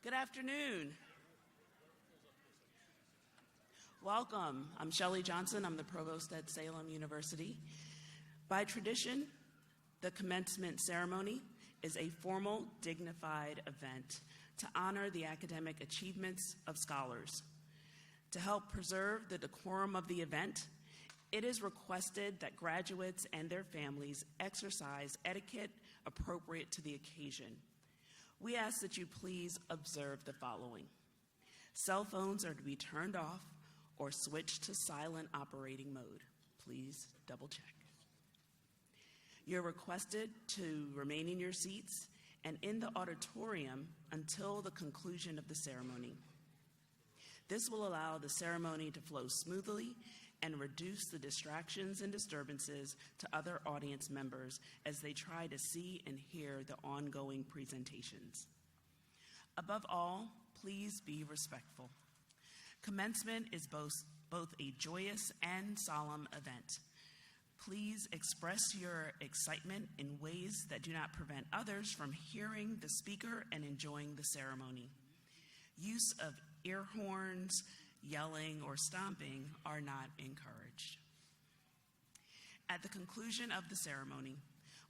Good afternoon. Welcome. I'm Shelley Johnson. I'm the provost at Salem University. By tradition, the commencement ceremony is a formal, dignified event to honor the academic achievements of scholars. To help preserve the decorum of the event, it is requested that graduates and their families exercise etiquette appropriate to the occasion. We ask that you please observe the following. Cell phones are to be turned off or switched to silent operating mode. Please double check. You're requested to remain in your seats and in the auditorium until the conclusion of the ceremony. This will allow the ceremony to flow smoothly and reduce the distractions and disturbances to other audience members as they try to see and hear the ongoing presentations. Above all, please be respectful. Commencement is both a joyous and solemn event. Please express your excitement in ways that do not prevent others from hearing the speaker and enjoying the ceremony. Use of ear horns, yelling, or stomping are not encouraged. At the conclusion of the ceremony,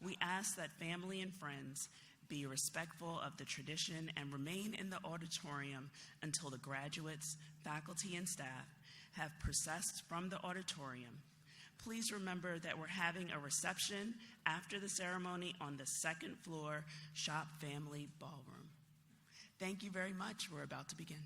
we ask that family and friends be respectful of the tradition and remain in the auditorium until the graduates, faculty, and staff have processed from the auditorium. Please remember that we're having a reception after the ceremony on the second floor Shop Family Ballroom. Thank you very much. We're about to begin.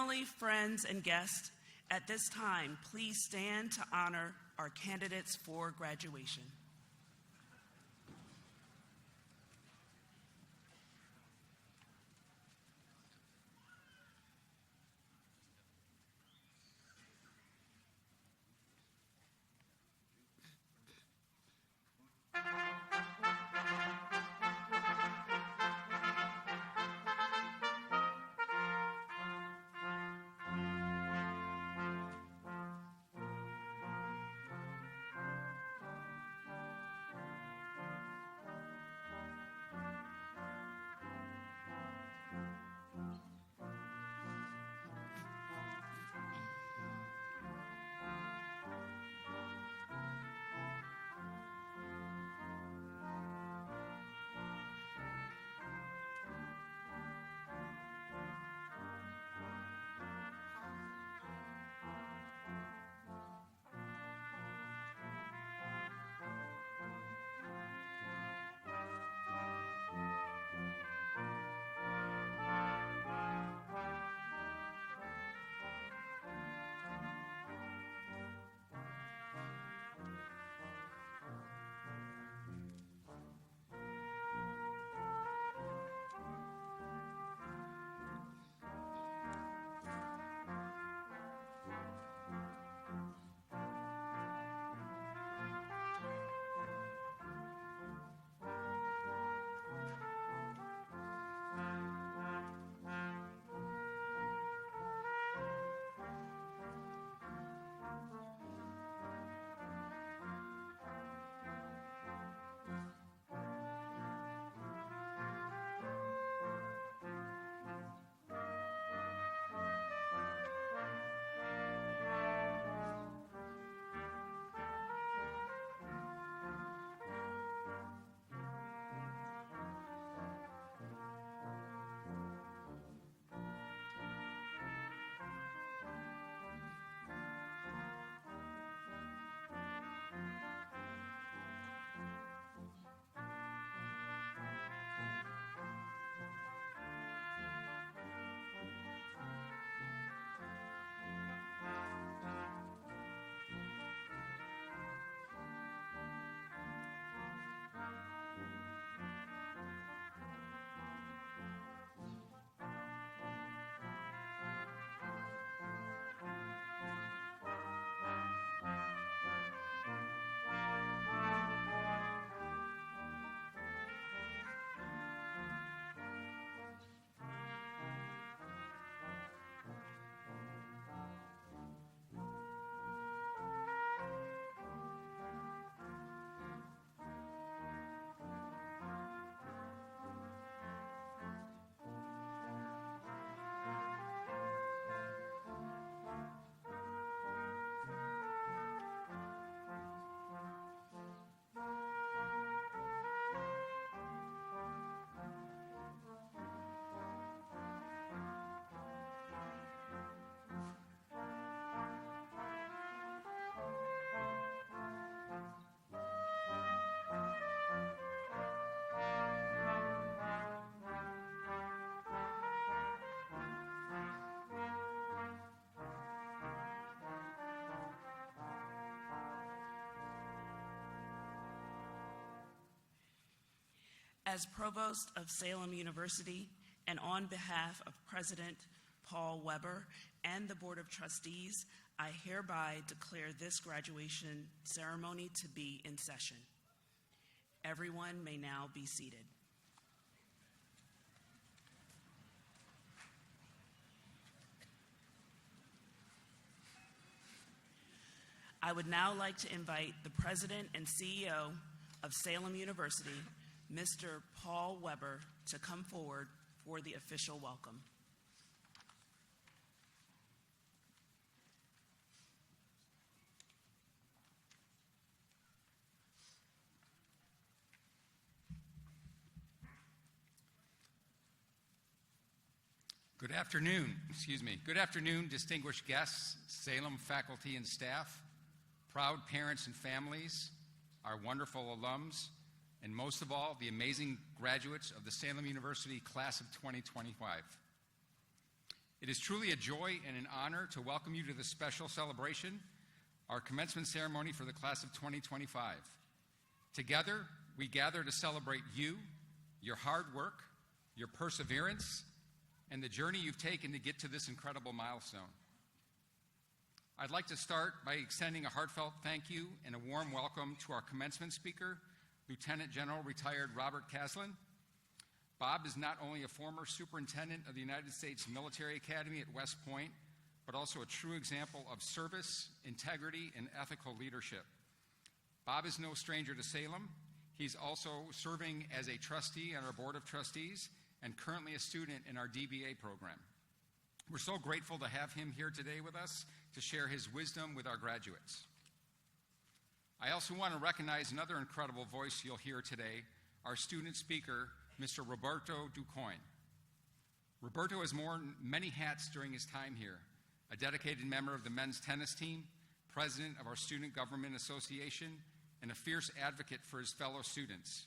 Family, friends, and guests, at this time, please stand to honor our candidates for graduation. As Provost of Salem University, and on behalf of President Paul Weber and the Board of Trustees, I hereby declare this graduation ceremony to be in session. Everyone may now be seated. I would now like to invite the President and CEO of Salem University, Mr. Paul Weber, to come forward for the official welcome. Good afternoon, distinguished guests, Salem faculty and staff, proud parents and families, our wonderful alums, and most of all, the amazing graduates of the Salem University class of 2025. It is truly a joy and an honor to welcome you to this special celebration, our commencement ceremony for the class of 2025. Together, we gather to celebrate you, your hard work, your perseverance, and the journey you've taken to get to this incredible milestone. I'd like to start by extending a heartfelt thank you and a warm welcome to our commencement speaker, Lieutenant General retired Robert Caslin. Bob is not only a former superintendent of the United States Military Academy at West Point, but also a true example of service, integrity, and ethical leadership. Bob is no stranger to Salem. He's also serving as a trustee on our Board of Trustees and currently a student in our DBA program. We're so grateful to have him here today with us to share his wisdom with our graduates. I also want to recognize another incredible voice you'll hear today, our student speaker, Mr. Roberto Ducoin. Roberto has worn many hats during his time here, a dedicated member of the men's tennis team, president of our Student Government Association, and a fierce advocate for his fellow students.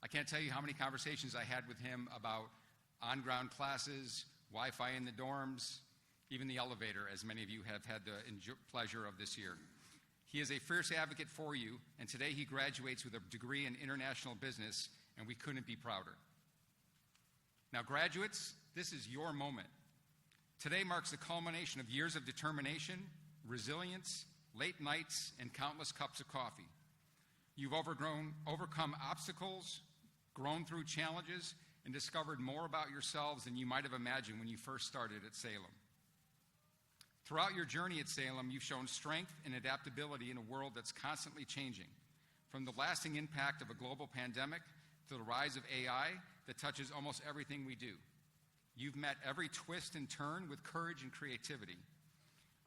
I can't tell you how many conversations I had with him about on-ground classes, Wi-Fi in the dorms, even the elevator, as many of you have had the pleasure of this year. He is a fierce advocate for you, and today he graduates with a degree in international business, and we couldn't be prouder. Now, graduates, this is your moment. Today marks the culmination of years of determination, resilience, late nights, and countless cups of coffee. You've overcome obstacles, grown through challenges, and discovered more about yourselves than you might have imagined when you first started at Salem. Throughout your journey at Salem, you've shown strength and adaptability in a world that's constantly changing, from the lasting impact of a global pandemic to the rise of AI that touches almost everything we do. You've met every twist and turn with courage and creativity.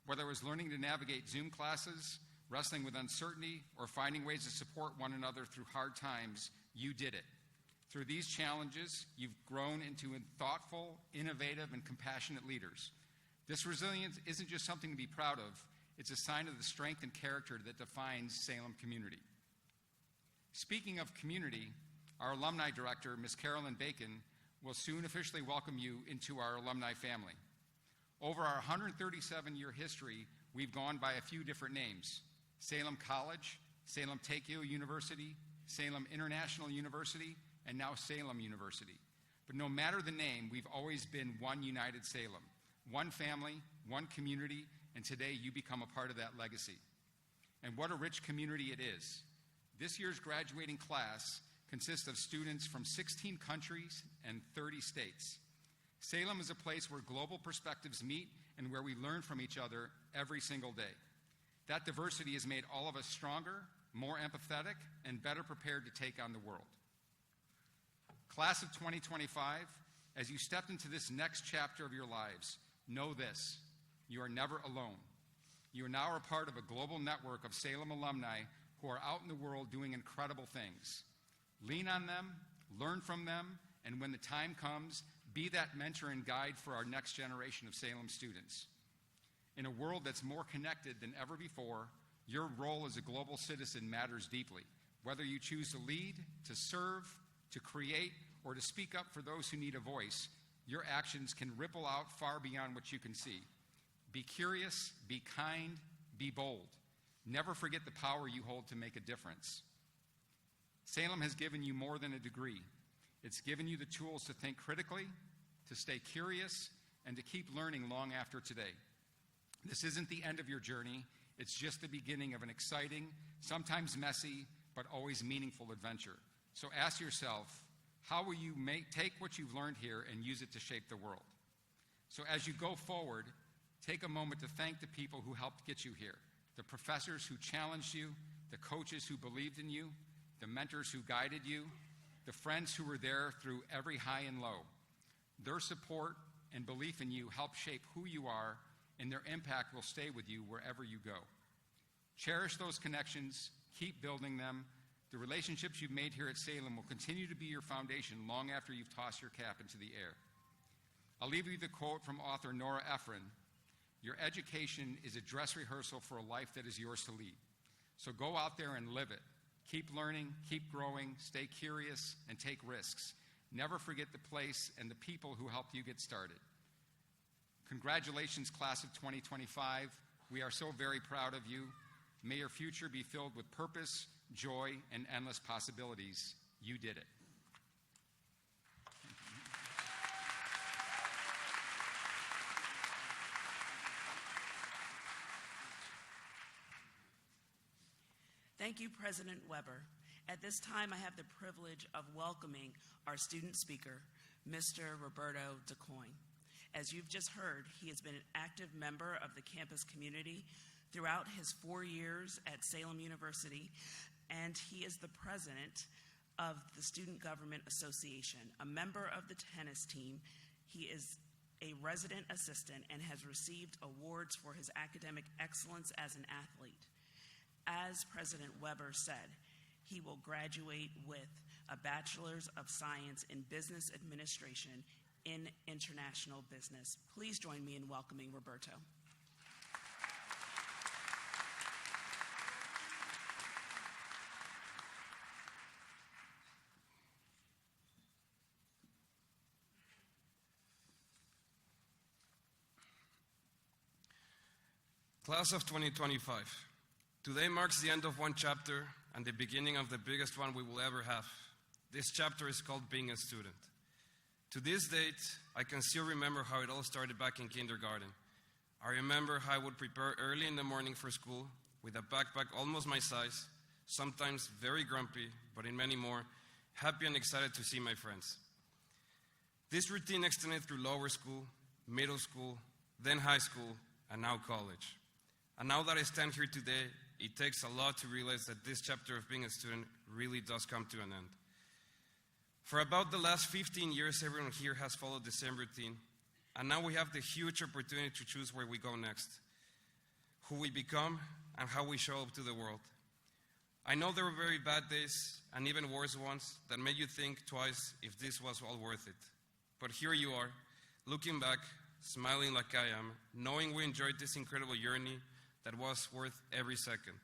Whether it was learning to navigate Zoom classes, wrestling with uncertainty, or finding ways to support one another through hard times, you did it. Through these challenges, you've grown into thoughtful, innovative, and compassionate leaders. This resilience isn't just something to be proud of, it's a sign of the strength and character that defines Salem community. Speaking of community, our alumni director, Ms. Carolyn Bacon, will soon officially welcome you into our alumni family. Over our 137-year history, we've gone by a few different names: Salem College, Salem Takeo University, Salem International University, and now Salem University. But no matter the name, we've always been one united Salem, one family, one community, and today you become a part of that legacy. And what a rich community it is. This year's graduating class consists of students from 16 countries and 30 states. Salem is a place where global perspectives meet and where we learn from each other every single day. That diversity has made all of us stronger, more empathetic, and better prepared to take on the world. Class of 2025, as you step into this next chapter of your lives, know this: you are never alone. You are now a part of a global network of Salem alumni who are out in the world doing incredible things. Lean on them, learn from them, and when the time comes, be that mentor and guide for our next generation of Salem students. In a world that's more connected than ever before, your role as a global citizen matters deeply. Whether you choose to lead, to serve, to create, or to speak up for those who need a voice, your actions can ripple out far beyond what you can see. Be curious, be kind, be bold. Never forget the power you hold to make a difference. Salem has given you more than a degree. It's given you the tools to think critically, to stay curious, and to keep learning long after today. This isn't the end of your journey. It's just the beginning of an exciting, sometimes messy, but always meaningful adventure. So ask yourself, how will you take what you've learned here and use it to shape the world? So as you go forward, take a moment to thank the people who helped get you here, the professors who challenged you, the coaches who believed in you, the mentors who guided you, the friends who were there through every high and low. Their support and belief in you help shape who you are, and their impact will stay with you wherever you go. Cherish those connections, keep building them. The relationships you've made here at Salem will continue to be your foundation long after you've tossed your cap into the air. I'll leave you the quote from author Nora Ephron: "Your education is a dress rehearsal for a life that is yours to lead. So go out there and live it. Keep learning, keep growing, stay curious, and take risks. Never forget the place and the people who helped you get started." Congratulations, class of 2025. We are so very proud of you. May your future be filled with purpose, joy, and endless possibilities. You did it. Thank you, President Weber. At this time, I have the privilege of welcoming our student speaker, Mr. Roberto DeCoin. As you've just heard, he has been an active member of the campus community throughout his 4 years at Salem University, and he is the president of the Student Government Association, a member of the tennis team. He is a resident assistant and has received awards for his academic excellence as an athlete. As President Weber said, he will graduate with a Bachelor's of Science in Business Administration in International Business. Please join me in welcoming Roberto. Class of 2025. Today marks the end of one chapter and the beginning of the biggest one we will ever have. This chapter is called being a student. To this date, I can still remember how it all started back in kindergarten. I remember how I would prepare early in the morning for school with a backpack almost my size, sometimes very grumpy, but in many more, happy and excited to see my friends. This routine extended through lower school, middle school, then high school, and now college. And now that I stand here today, it takes a lot to realize that this chapter of being a student really does come to an end. For about the last 15 years, everyone here has followed the same routine, and now we have the huge opportunity to choose where we go next, who we become, and how we show up to the world. I know there were very bad days, and even worse ones, that made you think twice if this was all worth it. But here you are, looking back, smiling like I am, knowing we enjoyed this incredible journey that was worth every second.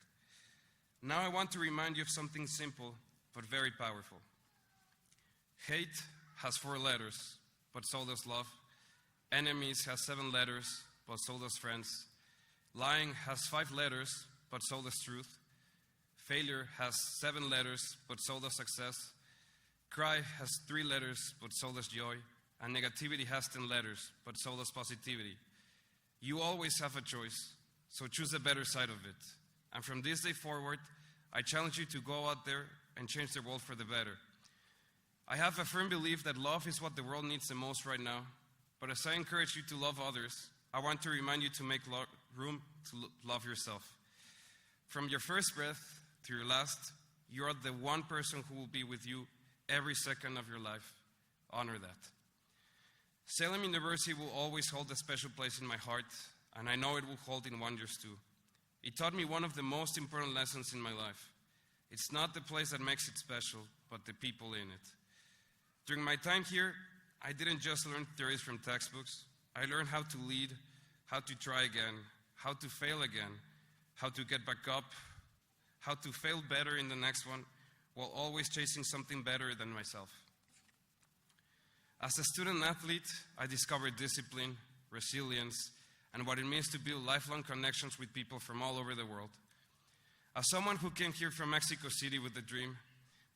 Now I want to remind you of something simple, but very powerful. Hate has 4 letters, but so does love. Enemies has 7 letters, but so does friends. Lying has 5 letters, but so does truth. Failure has 7 letters, but so does success. Cry has 3 letters, but so does joy. And negativity has 10 letters, but so does positivity. You always have a choice, so choose the better side of it. And from this day forward, I challenge you to go out there and change the world for the better. I have a firm belief that love is what the world needs the most right now. But as I encourage you to love others, I want to remind you to make room to love yourself. From your first breath to your last, you are the one person who will be with you every second of your life. Honor that. Salem University will always hold a special place in my heart, and I know it will hold in wonders too. It taught me one of the most important lessons in my life. It's not the place that makes it special, but the people in it. During my time here, I didn't just learn theories from textbooks. I learned how to lead, how to try again, how to fail again, how to get back up, how to fail better in the next one, while always chasing something better than myself. As a student athlete, I discovered discipline, resilience, and what it means to build lifelong connections with people from all over the world. As someone who came here from Mexico City with a dream,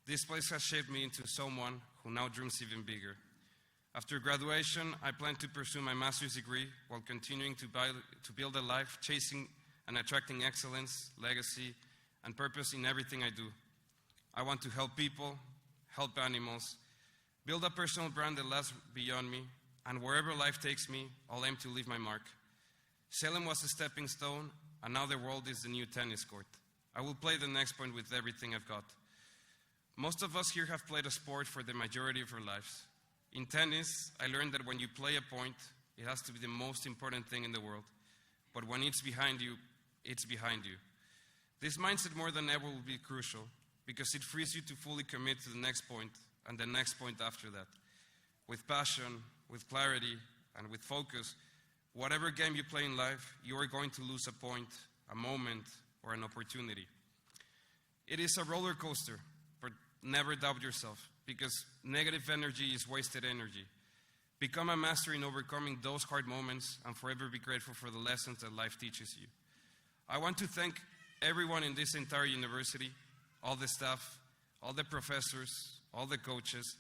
this place has shaped me into someone who now dreams even bigger. After graduation, I plan to pursue my master's degree while continuing to build a life chasing and attracting excellence, legacy, and purpose in everything I do. I want to help people, help animals, build a personal brand that lasts beyond me, and wherever life takes me, I'll aim to leave my mark. Salem was a stepping stone, and now the world is the new tennis court. I will play the next point with everything I've got. Most of us here have played a sport for the majority of our lives. In tennis, I learned that when you play a point, it has to be the most important thing in the world. But when it's behind you, it's behind you. This mindset more than ever will be crucial because it frees you to fully commit to the next point and the next point after that. With passion, with clarity, and with focus, whatever game you play in life, you are going to lose a point, a moment, or an opportunity. It is a roller coaster, but never doubt yourself because negative energy is wasted energy. Become a master in overcoming those hard moments and forever be grateful for the lessons that life teaches you. I want to thank everyone in this entire university, all the staff, all the professors, all the coaches,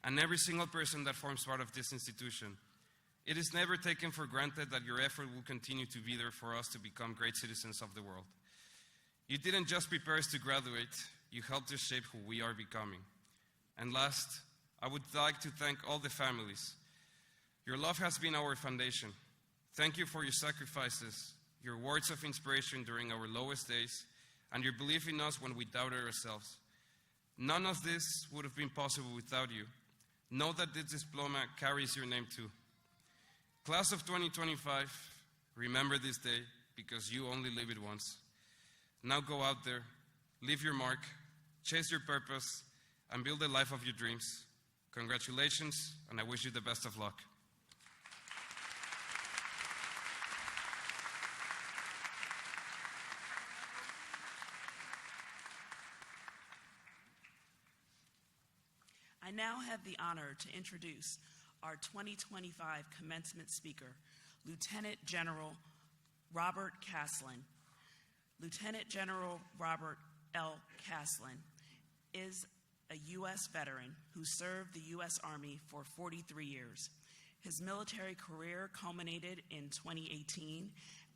and every single person that forms part of this institution. It is never taken for granted that your effort will continue to be there for us to become great citizens of the world. You didn't just prepare us to graduate, you helped us shape who we are becoming. And last, I would like to thank all the families. Your love has been our foundation. Thank you for your sacrifices, your words of inspiration during our lowest days, and your belief in us when we doubted ourselves. None of this would have been possible without you. Know that this diploma carries your name too. Class of 2025, remember this day because you only live it once. Now go out there, leave your mark, chase your purpose, and build the life of your dreams. Congratulations, and I wish you the best of luck. I now have the honor to introduce our 2025 commencement speaker, Lieutenant General Robert Caslin. Lieutenant General Robert L. Caslin is a U.S. veteran who served the U.S. Army for 43 years. His military career culminated in 2018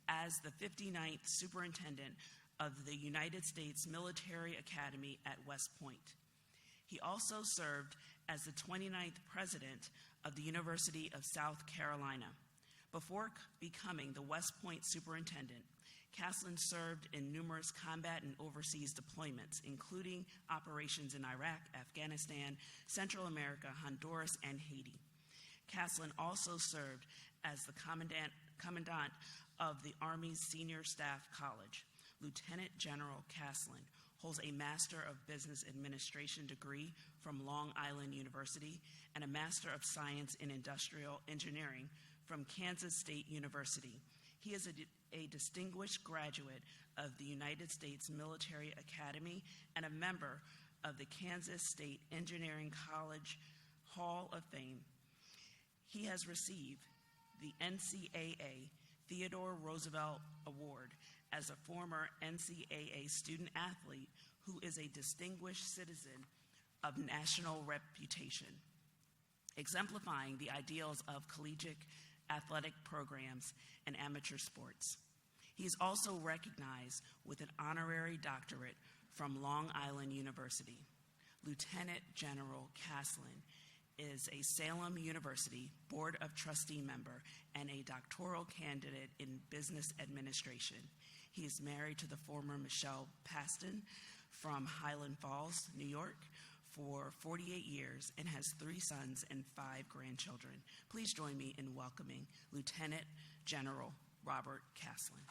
as the 59th Superintendent of the United States Military Academy at West Point. He also served as the 29th President of the University of South Carolina. Before becoming the West Point Superintendent, Caslin served in numerous combat and overseas deployments, including operations in Iraq, Afghanistan, Central America, Honduras, and Haiti. Caslin also served as the Commandant of the Army's Senior Staff College. Lieutenant General Caslin holds a Master of Business Administration degree from Long Island University and a Master of Science in Industrial Engineering from Kansas State University. He is a distinguished graduate of the United States Military Academy and a member of the Kansas State Engineering College Hall of Fame. He has received the NCAA Theodore Roosevelt Award as a former NCAA student athlete who is a distinguished citizen of national reputation, exemplifying the ideals of collegiate athletic programs and amateur sports. He is also recognized with an honorary doctorate from Long Island University. Lieutenant General Caslin is a Salem University Board of Trustee member and a doctoral candidate in business administration. He is married to the former Michelle Paston from Highland Falls, New York, for 48 years and has 3 sons and 5 grandchildren. Please join me in welcoming Lieutenant General Robert Caslin.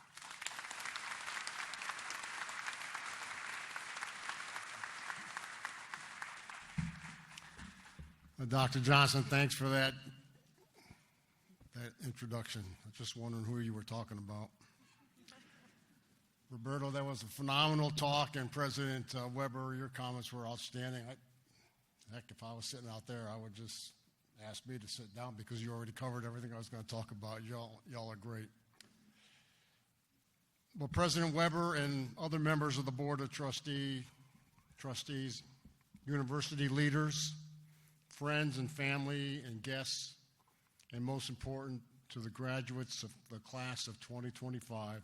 Dr. Johnson, thanks for that introduction. I was just wondering who you were talking about. Roberto, that was a phenomenal talk, and President Weber, your comments were outstanding. Heck, if I was sitting out there, I would just ask me to sit down because you already covered everything I was going to talk about. Y'all are great. Well, President Weber and other members of the Board of Trustees, university leaders, friends and family and guests, and most important, to the graduates of the class of 2025,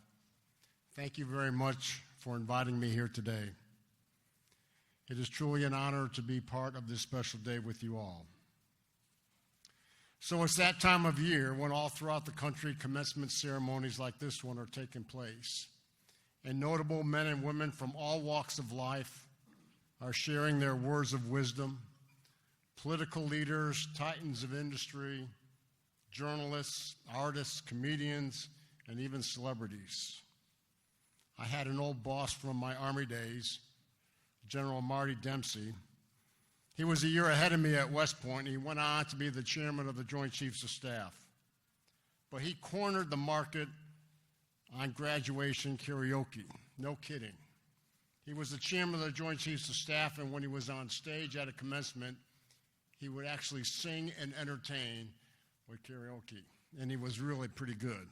thank you very much for inviting me here today. It is truly an honor to be part of this special day with you all. So it's that time of year when all throughout the country commencement ceremonies like this one are taking place, and notable men and women from all walks of life are sharing their words of wisdom. Political leaders, titans of industry, journalists, artists, comedians, and even celebrities. I had an old boss from my Army days, General Marty Dempsey. He was a year ahead of me at West Point, and he went on to be the chairman of the Joint Chiefs of Staff. But he cornered the market on graduation karaoke. No kidding. He was the chairman of the Joint Chiefs of Staff, and when he was on stage at a commencement, he would actually sing and entertain with karaoke, and he was really pretty good.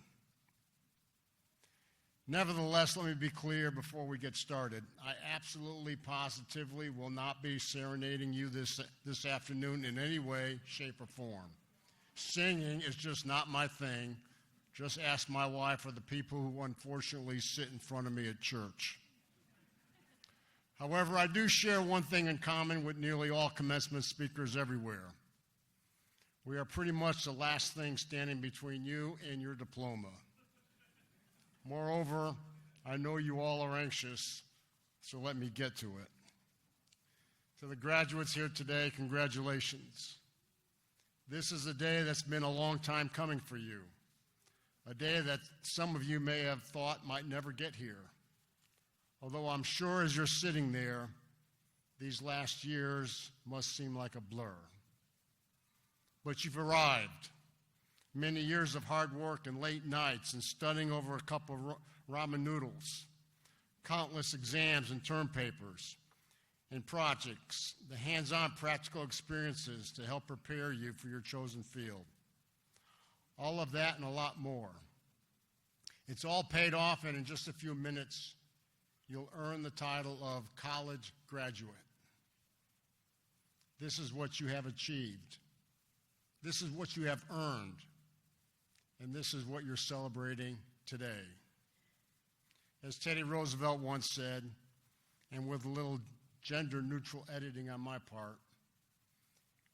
Nevertheless, let me be clear before we get started. I absolutely, positively will not be serenading you this afternoon in any way, shape, or form. Singing is just not my thing. Just ask my wife or the people who unfortunately sit in front of me at church. However, I do share one thing in common with nearly all commencement speakers everywhere. We are pretty much the last thing standing between you and your diploma. Moreover, I know you all are anxious, so let me get to it. To the graduates here today, congratulations. This is a day that's been a long time coming for you, a day that some of you may have thought might never get here. Although I'm sure as you're sitting there, these last years must seem like a blur. But you've arrived. Many years of hard work and late nights and studying over a cup of ramen noodles, countless exams and term papers and projects, the hands-on practical experiences to help prepare you for your chosen field. All of that and a lot more. It's all paid off, and in just a few minutes, you'll earn the title of college graduate. This is what you have achieved. This is what you have earned. And this is what you're celebrating today. As Teddy Roosevelt once said, and with a little gender-neutral editing on my part,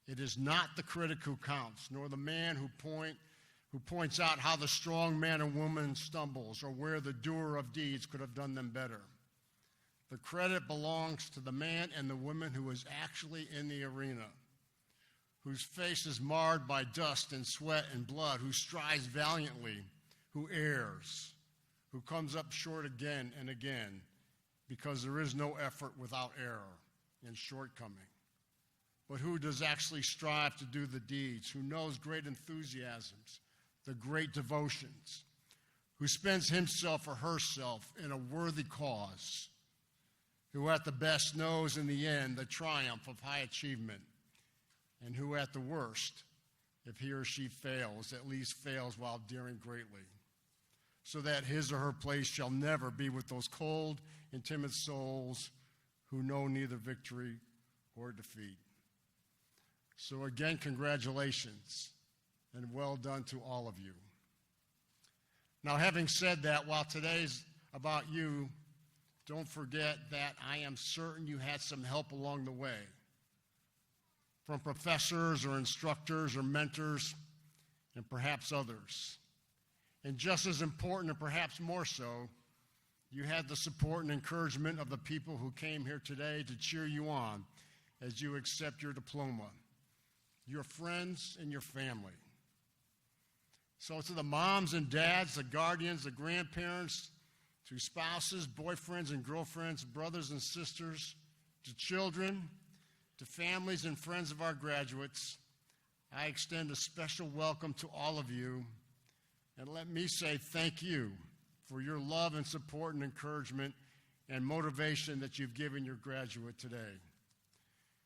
it is not the critic who counts, nor the man who points out how the strong man or woman stumbles, or where the doer of deeds could have done them better. The credit belongs to the man and the woman who is actually in the arena, whose face is marred by dust and sweat and blood, who strives valiantly, who errs, who comes up short again and again, because there is no effort without error and shortcoming, but who does actually strive to do the deeds, who knows great enthusiasms, the great devotions, who spends himself or herself in a worthy cause, who at the best knows in the end the triumph of high achievement, and who at the worst, if he or she fails, at least fails while daring greatly, so that his or her place shall never be with those cold and timid souls who know neither victory or defeat. So again, congratulations, and well done to all of you. Now, having said that, while today's about you, don't forget that I am certain you had some help along the way, from professors or instructors or mentors, and perhaps others. And just as important, or perhaps more so, you had the support and encouragement of the people who came here today to cheer you on as you accept your diploma, your friends and your family. So to the moms and dads, the guardians, the grandparents, to spouses, boyfriends and girlfriends, brothers and sisters, to children, to families and friends of our graduates, I extend a special welcome to all of you, and let me say thank you for your love and support and encouragement and motivation that you've given your graduate today.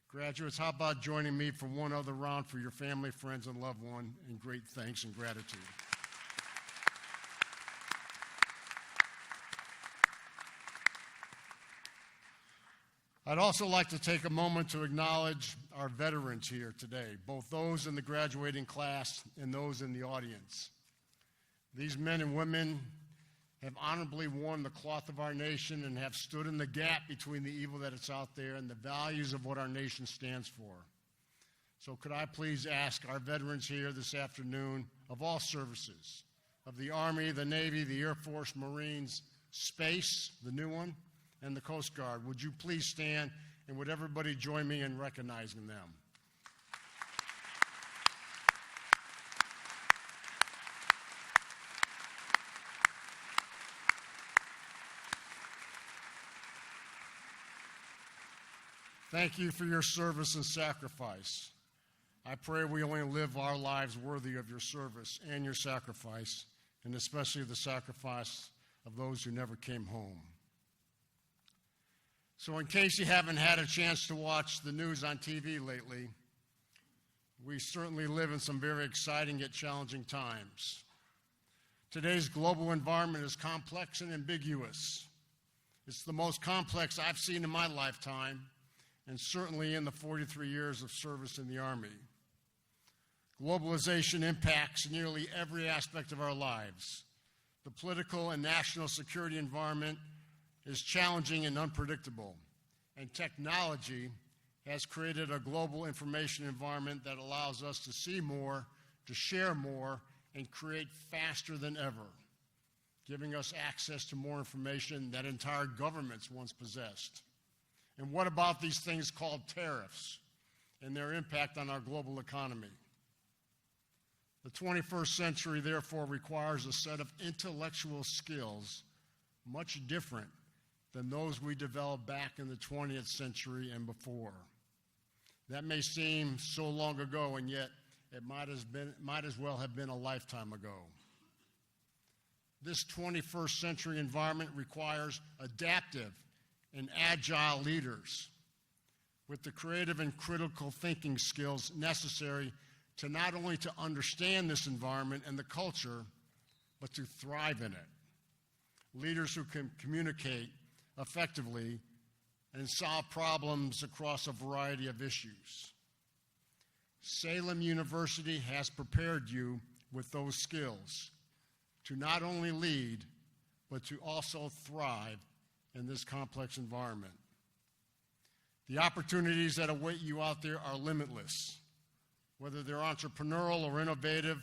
Graduates, how about joining me for one other round for your family, friends, and loved one in great thanks and gratitude. I'd also like to take a moment to acknowledge our veterans here today, both those in the graduating class and those in the audience. These men and women have honorably worn the cloth of our nation and have stood in the gap between the evil that is out there and the values of what our nation stands for. So could I please ask our veterans here this afternoon of all services, of the Army, the Navy, the Air Force, Marines, Space, the new one, and the Coast Guard, would you please stand, and would everybody join me in recognizing them? Thank you for your service and sacrifice. I pray we only live our lives worthy of your service and your sacrifice, and especially the sacrifice of those who never came home. So in case you haven't had a chance to watch the news on TV lately, We certainly live in some very exciting yet challenging times. Today's global environment is complex and ambiguous. It's the most complex I've seen in my lifetime, and certainly in the 43 years of service in the Army. Globalization impacts nearly every aspect of our lives. The political and national security environment is challenging and unpredictable, and technology has created a global information environment that allows us to see more, to share more, and create faster than ever, giving us access to more information that entire governments once possessed. And what about these things called tariffs and their impact on our global economy? The 21st century, therefore, requires a set of intellectual skills much different than those we developed back in the 20th century and before. That may seem so long ago, and yet it might as well have been a lifetime ago. This 21st century environment requires adaptive and agile leaders with the creative and critical thinking skills necessary to not only to understand this environment and the culture, but to thrive in it. Leaders who can communicate effectively and solve problems across a variety of issues. Salem University has prepared you with those skills to not only lead, but to also thrive in this complex environment. The opportunities that await you out there are limitless, whether they're entrepreneurial or innovative,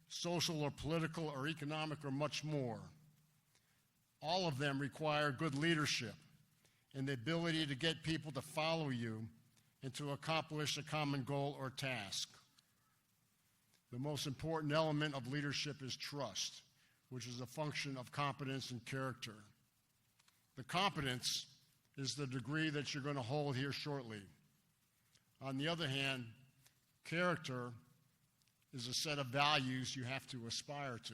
social or political or economic or much more. All of them require good leadership and the ability to get people to follow you and to accomplish a common goal or task. The most important element of leadership is trust, which is a function of competence and character. The competence is the degree that you're going to hold here shortly. On the other hand, character is a set of values you have to aspire to.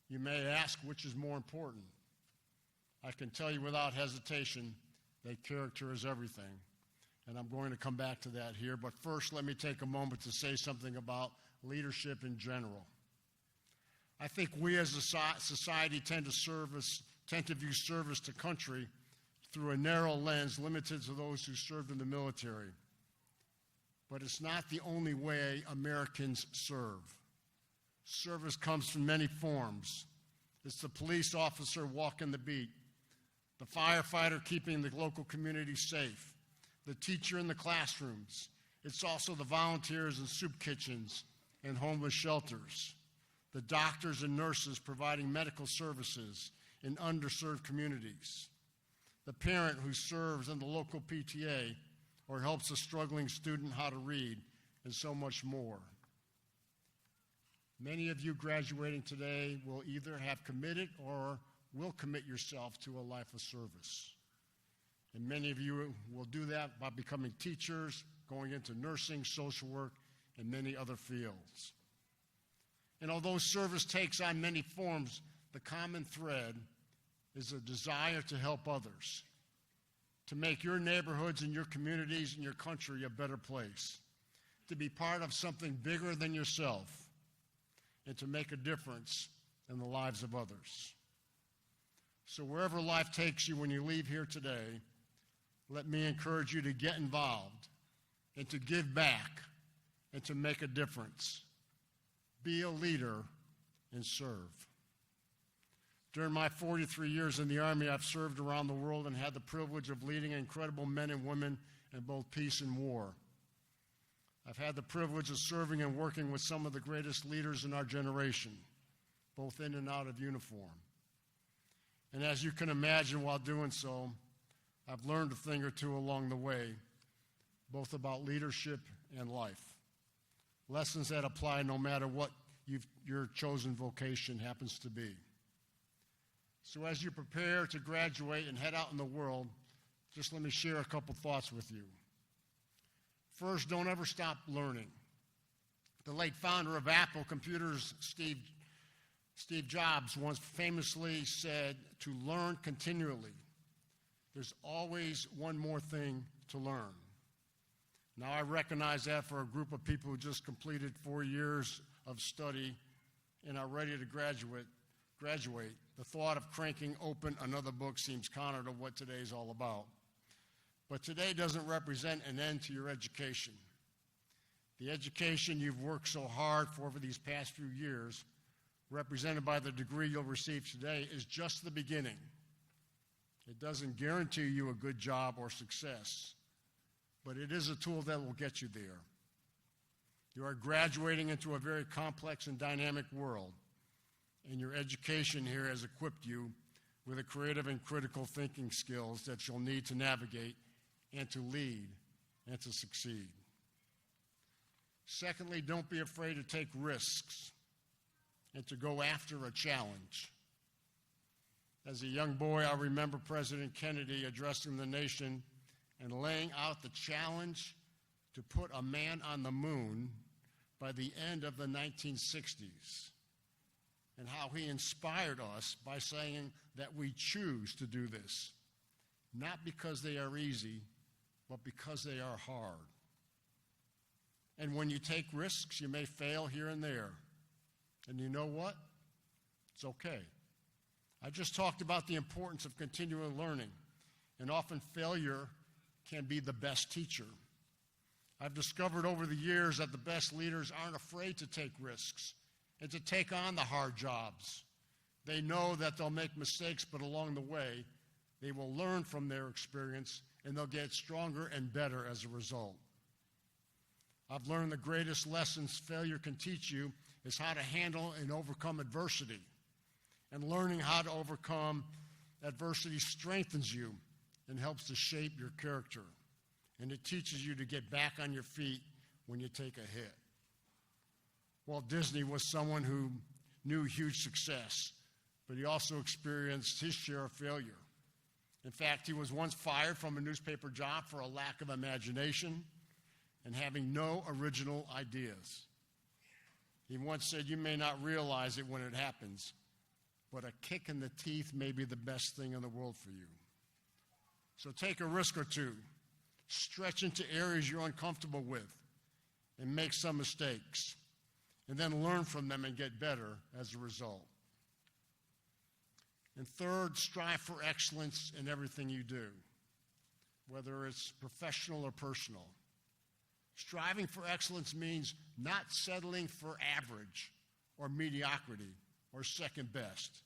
You may ask, which is more important? I can tell you without hesitation that character is everything. And I'm going to come back to that here. But first, let me take a moment to say something about leadership in general. I think we as a society tend to view service to country through a narrow lens limited to those who served in the military. But it's not the only way Americans serve. Service comes from many forms. It's the police officer walking the beat, the firefighter keeping the local community safe, the teacher in the classrooms. It's also the volunteers in soup kitchens and homeless shelters, the doctors and nurses providing medical services in underserved communities, the parent who serves in the local PTA or helps a struggling student how to read, and so much more. Many of you graduating today will either have committed or will commit yourself to a life of service. And many of you will do that by becoming teachers, going into nursing, social work, and many other fields. And although service takes on many forms, the common thread is a desire to help others, to make your neighborhoods and your communities and your country a better place, to be part of something bigger than yourself, and to make a difference in the lives of others. So wherever life takes you when you leave here today, let me encourage you to get involved and to give back and to make a difference. Be a leader and serve. During my 43 years in the Army, I've served around the world and had the privilege of leading incredible men and women in both peace and war. I've had the privilege of serving and working with some of the greatest leaders in our generation, both in and out of uniform. And as you can imagine, while doing so, I've learned a thing or two along the way, both about leadership and life. Lessons that apply no matter what your chosen vocation happens to be. So as you prepare to graduate and head out in the world, just let me share a couple thoughts with you. First, don't ever stop learning. The late founder of Apple Computers, Steve Jobs, once famously said to learn continually. There's always one more thing to learn. Now, I recognize that for a group of people who just completed 4 years of study and are ready to graduate, the thought of cranking open another book seems counter to what today is all about. But today doesn't represent an end to your education. The education you've worked so hard for these past few years, represented by the degree you'll receive today, is just the beginning. It doesn't guarantee you a good job or success, but it is a tool that will get you there. You are graduating into a very complex and dynamic world, and your education here has equipped you with the creative and critical thinking skills that you'll need to navigate and to lead and to succeed. Secondly, don't be afraid to take risks and to go after a challenge. As a young boy, I remember President Kennedy addressing the nation and laying out the challenge to put a man on the moon by the end of the 1960s, and how he inspired us by saying that we choose to do this, not because they are easy, but because they are hard. And when you take risks, you may fail here and there. And you know what? It's okay. I just talked about the importance of continual learning, and often failure can be the best teacher. I've discovered over the years that the best leaders aren't afraid to take risks and to take on the hard jobs. They know that they'll make mistakes, but along the way, they will learn from their experience, and they'll get stronger and better as a result. I've learned the greatest lessons failure can teach you is how to handle and overcome adversity. And learning how to overcome adversity strengthens you and helps to shape your character. And it teaches you to get back on your feet when you take a hit. Walt Disney was someone who knew huge success, but he also experienced his share of failure. In fact, he was once fired from a newspaper job for a lack of imagination and having no original ideas. He once said, "You may not realize it when it happens, but a kick in the teeth may be the best thing in the world for you." So take a risk or two, stretch into areas you're uncomfortable with, and make some mistakes, and then learn from them and get better as a result. And third, strive for excellence in everything you do, whether it's professional or personal. Striving for excellence means not settling for average or mediocrity or second best,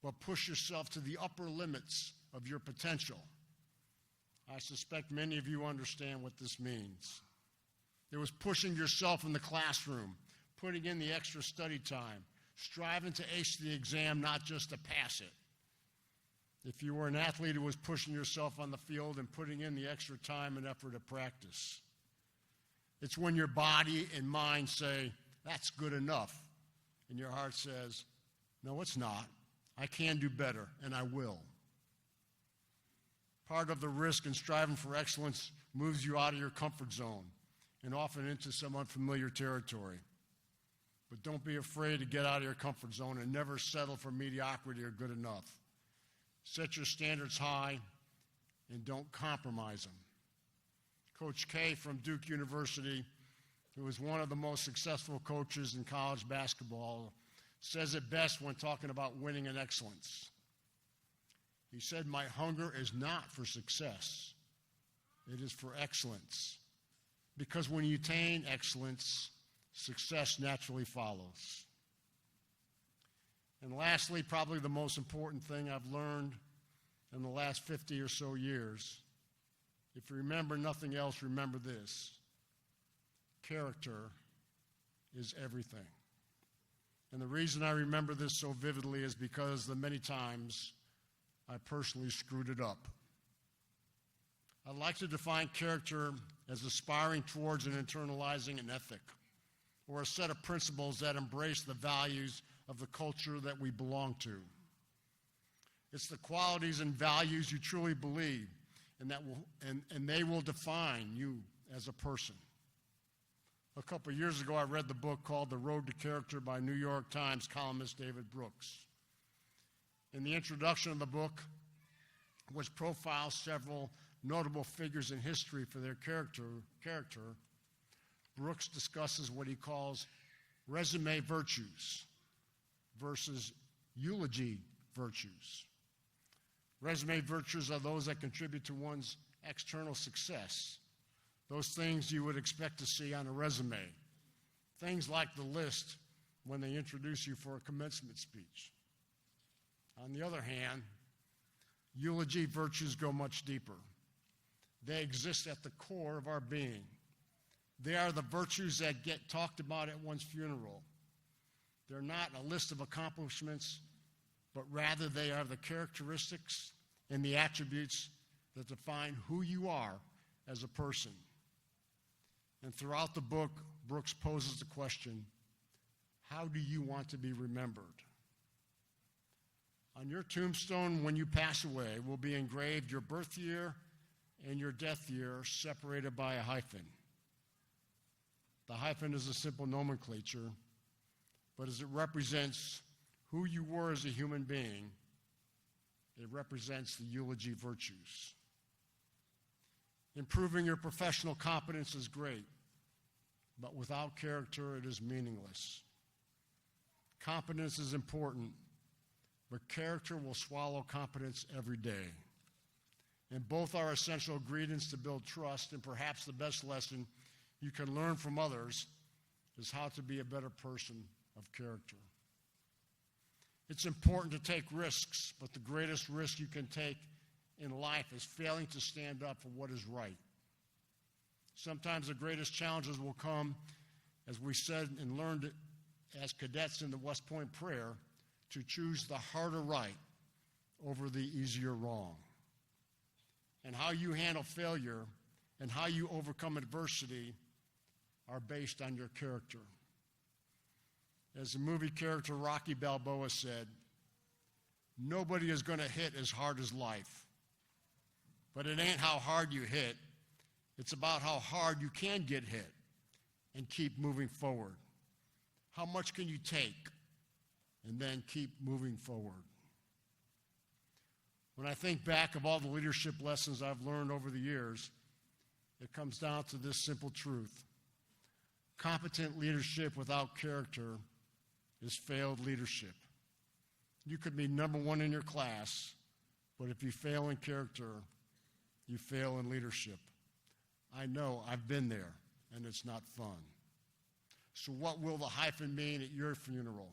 but push yourself to the upper limits of your potential. I suspect many of you understand what this means. It was pushing yourself in the classroom, putting in the extra study time, striving to ace the exam, not just to pass it. If you were an athlete, it was pushing yourself on the field and putting in the extra time and effort at practice. It's when your body and mind say, "That's good enough," and your heart says, "No, it's not. I can do better, and I will." Part of the risk in striving for excellence moves you out of your comfort zone and often into some unfamiliar territory. But don't be afraid to get out of your comfort zone and never settle for mediocrity or good enough. Set your standards high and don't compromise them. Coach K from Duke University, who was one of the most successful coaches in college basketball, says it best when talking about winning and excellence. He said, "My hunger is not for success. It is for excellence. Because when you attain excellence, success naturally follows." And lastly, probably the most important thing I've learned in the last 50 or so years, if you remember nothing else, remember this: character is everything. And the reason I remember this so vividly is because the many times I personally screwed it up. I'd like to define character as aspiring towards and internalizing an ethic or a set of principles that embrace the values of the culture that we belong to. It's the qualities and values you truly believe, and they will define you as a person. A couple of years ago, I read the book called The Road to Character by New York Times columnist David Brooks. In the introduction of the book, which profiles several notable figures in history for their character, Brooks discusses what he calls resume virtues versus eulogy virtues. Resume virtues are those that contribute to one's external success, those things you would expect to see on a resume, things like the list when they introduce you for a commencement speech. On the other hand, eulogy virtues go much deeper. They exist at the core of our being. They are the virtues that get talked about at one's funeral. They're not a list of accomplishments, but rather they are the characteristics and the attributes that define who you are as a person. And throughout the book, Brooks poses the question, how do you want to be remembered? On your tombstone, when you pass away, will be engraved your birth year and your death year separated by a hyphen. The hyphen is a simple nomenclature, but as it represents who you were as a human being, it represents the eulogy virtues. Improving your professional competence is great, but without character, it is meaningless. Competence is important, but character will swallow competence every day. And both are essential ingredients to build trust, and perhaps the best lesson you can learn from others is how to be a better person of character. It's important to take risks, but the greatest risk you can take in life is failing to stand up for what is right. Sometimes the greatest challenges will come, as we said and learned as cadets in the West Point prayer, to choose the harder right over the easier wrong. And how you handle failure and how you overcome adversity are based on your character. As the movie character Rocky Balboa said, nobody is going to hit as hard as life. But it ain't how hard you hit, it's about how hard you can get hit and keep moving forward. How much can you take and then keep moving forward? When I think back of all the leadership lessons I've learned over the years, it comes down to this simple truth. Competent leadership without character is failed leadership. You could be number one in your class, but if you fail in character, you fail in leadership. I know, I've been there, and it's not fun. So what will the hyphen mean at your funeral?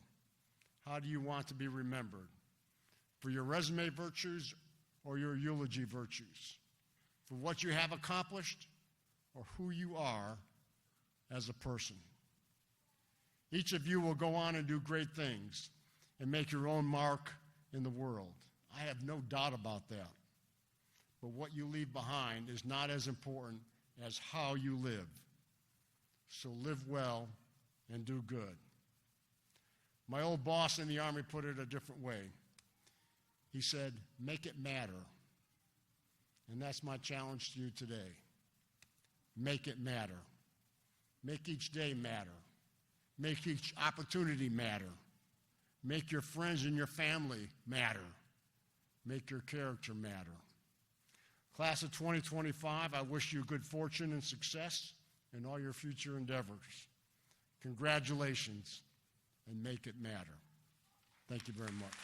How do you want to be remembered? For your resume virtues or your eulogy virtues? For what you have accomplished or who you are as a person? Each of you will go on and do great things and make your own mark in the world. I have no doubt about that. But what you leave behind is not as important as how you live. So live well and do good. My old boss in the Army put it a different way. He said, make it matter. And that's my challenge to you today. Make it matter. Make each day matter. Make each opportunity matter. Make your friends and your family matter. Make your character matter. Class of 2025, I wish you good fortune and success in all your future endeavors. Congratulations, and make it matter. Thank you very much.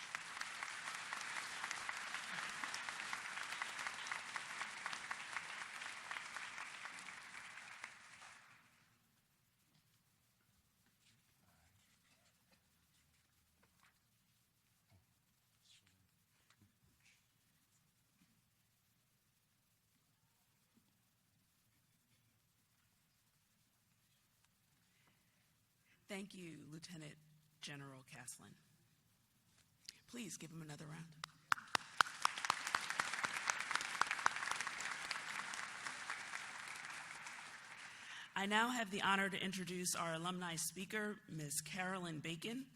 Thank you, Lieutenant General Caslin. Please give him another round. I now have the honor to introduce our alumni speaker, Ms. Carolyn Bacon.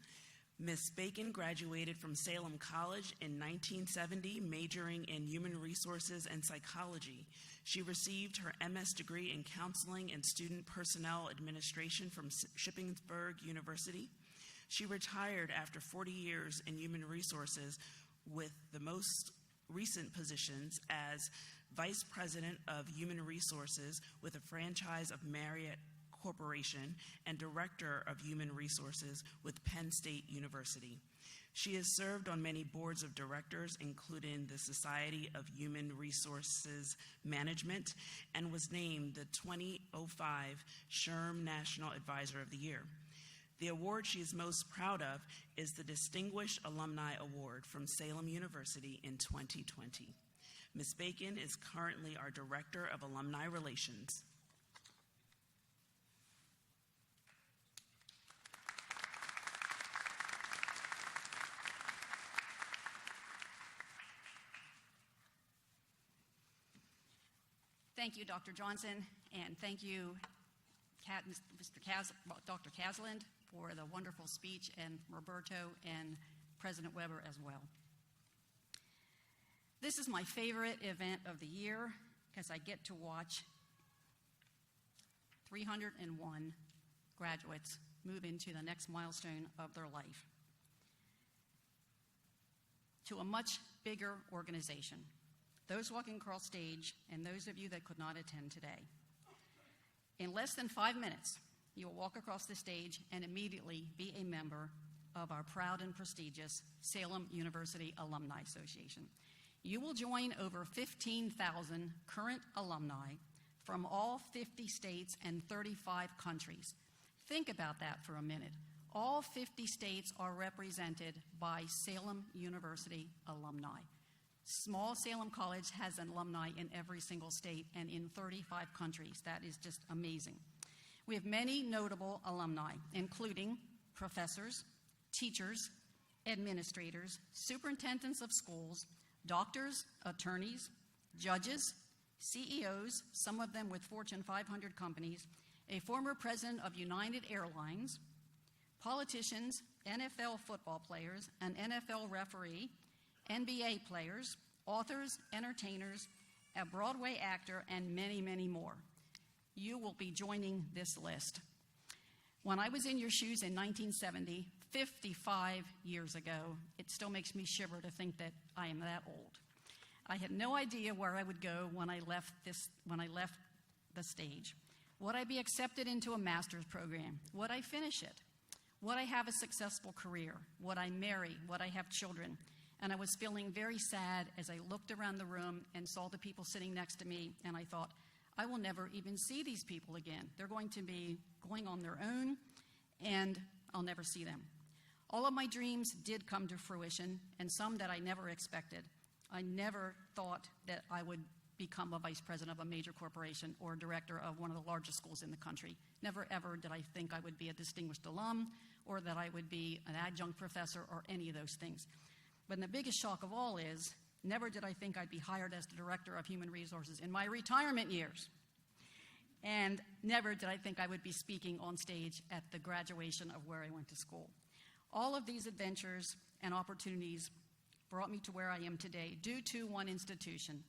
Ms. Bacon graduated from Salem College in 1970, majoring in human resources and psychology. She received her MS degree in counseling and student personnel administration from Shippensburg University. She retired after 40 years in human resources with the most recent positions as Vice President of Human Resources with a franchise of Marriott Corporation, and Director of Human Resources with Penn State University. She has served on many boards of directors, including the Society of Human Resources Management, and was named the 2005 SHRM National Advisor of the Year. The award she is most proud of is the Distinguished Alumni Award from Salem University in 2020. Ms. Bacon is currently our Director of Alumni Relations. Thank you, Dr. Johnson, and thank you, Dr. Casland, for the wonderful speech, and Roberto and President Weber as well. This is my favorite event of the year because I get to watch 301 graduates move into the next milestone of their life to a much bigger organization. Those walking across stage, and those of you that could not attend today. In less than 5 minutes, you will walk across the stage and immediately be a member of our proud and prestigious Salem University Alumni Association. You will join over 15,000 current alumni from all 50 states and 35 countries. Think about that for a minute. All 50 states are represented by Salem University alumni. Small Salem College has an alumni in every single state and in 35 countries. That is just amazing. We have many notable alumni, including professors, teachers, administrators, superintendents of schools, doctors, attorneys, judges, CEOs, some of them with Fortune 500 companies, a former president of United Airlines, politicians, NFL football players, an NFL referee, NBA players, authors, entertainers, a Broadway actor, and many, many more. You will be joining this list. When I was in your shoes in 1970, 55 years ago, it still makes me shiver to think that I am that old. I had no idea where I would go when I left the stage. Would I be accepted into a master's program? Would I finish it? Would I have a successful career? Would I marry? Would I have children? And I was feeling very sad as I looked around the room and saw the people sitting next to me, and I thought, I will never even see these people again. They're going to be going on their own, and I'll never see them. All of my dreams did come to fruition, and some that I never expected. I never thought that I would become a vice president of a major corporation or a director of one of the largest schools in the country. Never ever did I think I would be a distinguished alum or that I would be an adjunct professor or any of those things. But the biggest shock of all is, never did I think I'd be hired as the Director of Human Resources in my retirement years. And never did I think I would be speaking on stage at the graduation of where I went to school. All of these adventures and opportunities brought me to where I am today due to one institution,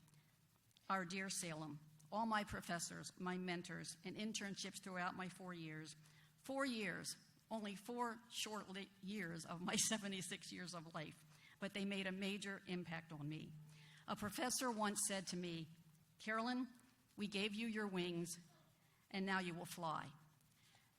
our dear Salem. All my professors, my mentors, and internships throughout my 4 years. 4 years, only 4 short years of my 76 years of life. But they made a major impact on me. A professor once said to me, Carolyn, we gave you your wings, and now you will fly.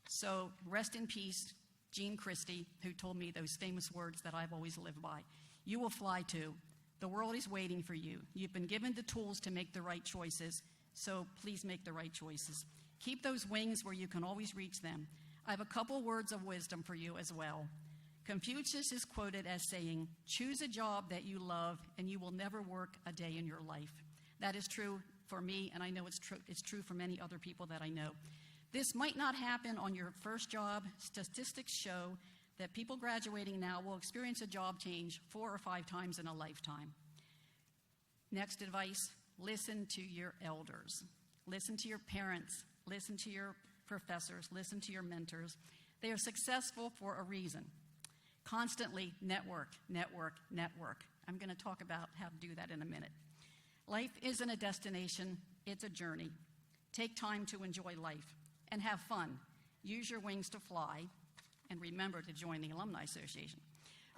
So rest in peace, Jean Christie, who told me those famous words that I've always lived by. You will fly too. The world is waiting for you. You've been given the tools to make the right choices, so please make the right choices. Keep those wings where you can always reach them. I have a couple words of wisdom for you as well. Confucius is quoted as saying, choose a job that you love and you will never work a day in your life. That is true for me, and I know it's true for many other people that I know. This might not happen on your first job. Statistics show that people graduating now will experience a job change 4 or 5 times in a lifetime. Next advice, listen to your elders. Listen to your parents. Listen to your professors. Listen to your mentors. They are successful for a reason. Constantly network, network, network. I'm going to talk about how to do that in a minute. Life isn't a destination, it's a journey. Take time to enjoy life and have fun. Use your wings to fly, and remember to join the Alumni Association.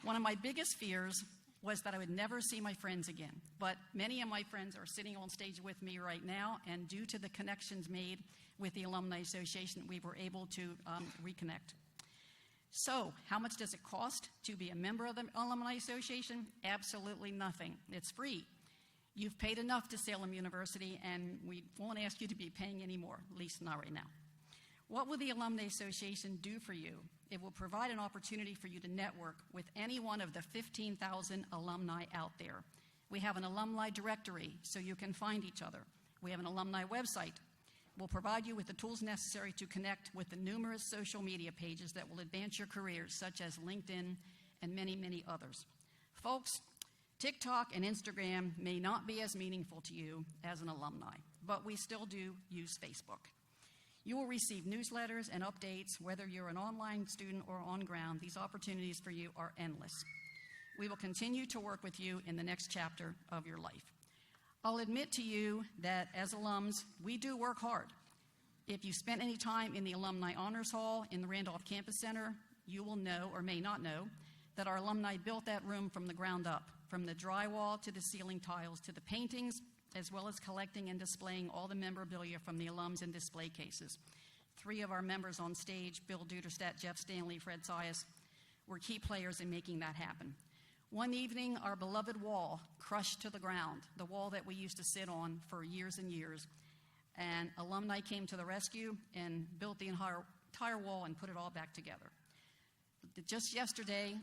One of my biggest fears was that I would never see my friends again. But many of my friends are sitting on stage with me right now, and due to the connections made with the Alumni Association, we were able to reconnect. So, how much does it cost to be a member of the Alumni Association? Absolutely nothing. It's free. You've paid enough to Salem University, and we won't ask you to be paying any more, at least not right now. What will the Alumni Association do for you? It will provide an opportunity for you to network with any one of the 15,000 alumni out there. We have an alumni directory so you can find each other. We have an alumni website. We'll provide you with the tools necessary to connect with the numerous social media pages that will advance your careers, such as LinkedIn and many, many others. Folks, TikTok and Instagram may not be as meaningful to you as an alumni, but we still do use Facebook. You will receive newsletters and updates, whether you're an online student or on ground. These opportunities for you are endless. We will continue to work with you in the next chapter of your life. I'll admit to you that as alums, we do work hard. If you spent any time in the Alumni Honors Hall in the Randolph Campus Center, you will know, or may not know, that our alumni built that room from the ground up, from the drywall to the ceiling tiles to the paintings, as well as collecting and displaying all the memorabilia from the alums in display cases. 3 of our members on stage, Bill Duderstadt, Jeff Stanley, Fred Sias, were key players in making that happen. One evening, our beloved wall crushed to the ground, the wall that we used to sit on for years and years, and alumni came to the rescue and built the entire wall and put it all back together. Just yesterday,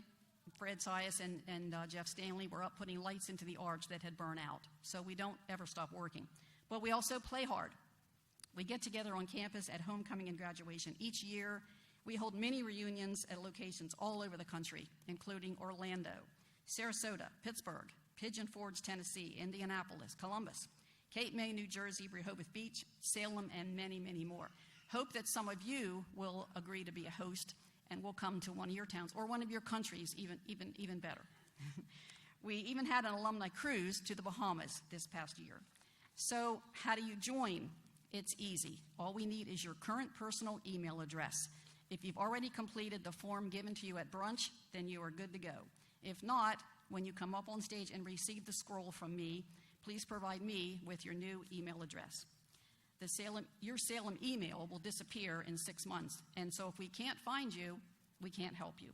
Fred Sias and Jeff Stanley were up putting lights into the arch that had burned out, so we don't ever stop working. But we also play hard. We get together on campus at homecoming and graduation. Each year, we hold mini reunions at locations all over the country, including Orlando, Sarasota, Pittsburgh, Pigeon Forge, Tennessee, Indianapolis, Columbus, Cape May, New Jersey, Rehoboth Beach, Salem, and many, many more. Hope that some of you will agree to be a host and we'll come to one of your towns or one of your countries, even better. We even had an alumni cruise to the Bahamas this past year. So how do you join? It's easy. All we need is your current personal email address. If you've already completed the form given to you at brunch, then you are good to go. If not, when you come up on stage and receive the scroll from me, please provide me with your new email address. Your Salem email will disappear in 6 months, and so if we can't find you, we can't help you.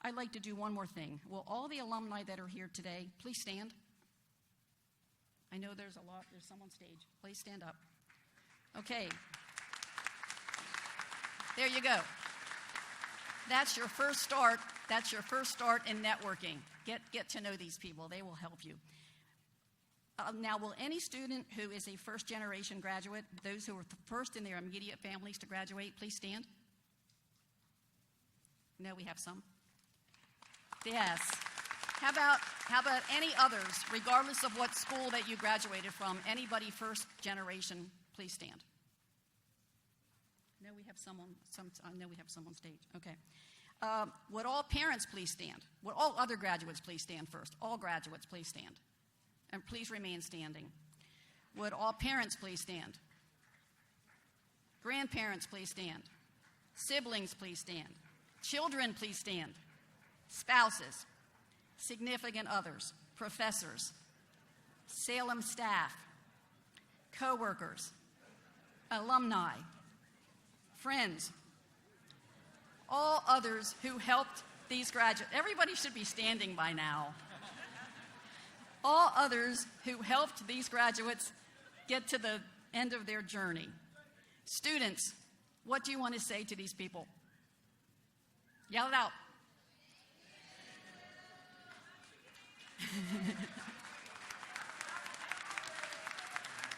I'd like to do one more thing. Will all the alumni that are here today please stand? I know there's some on stage. Please stand up. Okay. There you go. That's your first start. That's your first start in networking. Get to know these people. They will help you. Now, will any student who is a first-generation graduate, those who were first in their immediate families to graduate, please stand? No, we have some. Yes. How about any others, regardless of what school that you graduated from? Anybody first generation, please stand. No, we have some on stage. Okay. Would all parents please stand? Would all other graduates please stand first? All graduates, please stand. And please remain standing. Would all parents please stand? Grandparents, please stand. Siblings, please stand. Children, please stand. Spouses, significant others, professors, Salem staff, co-workers, alumni, friends, all others who helped these graduates. Everybody should be standing by now. All others who helped these graduates get to the end of their journey. Students, what do you want to say to these people? Yell it out.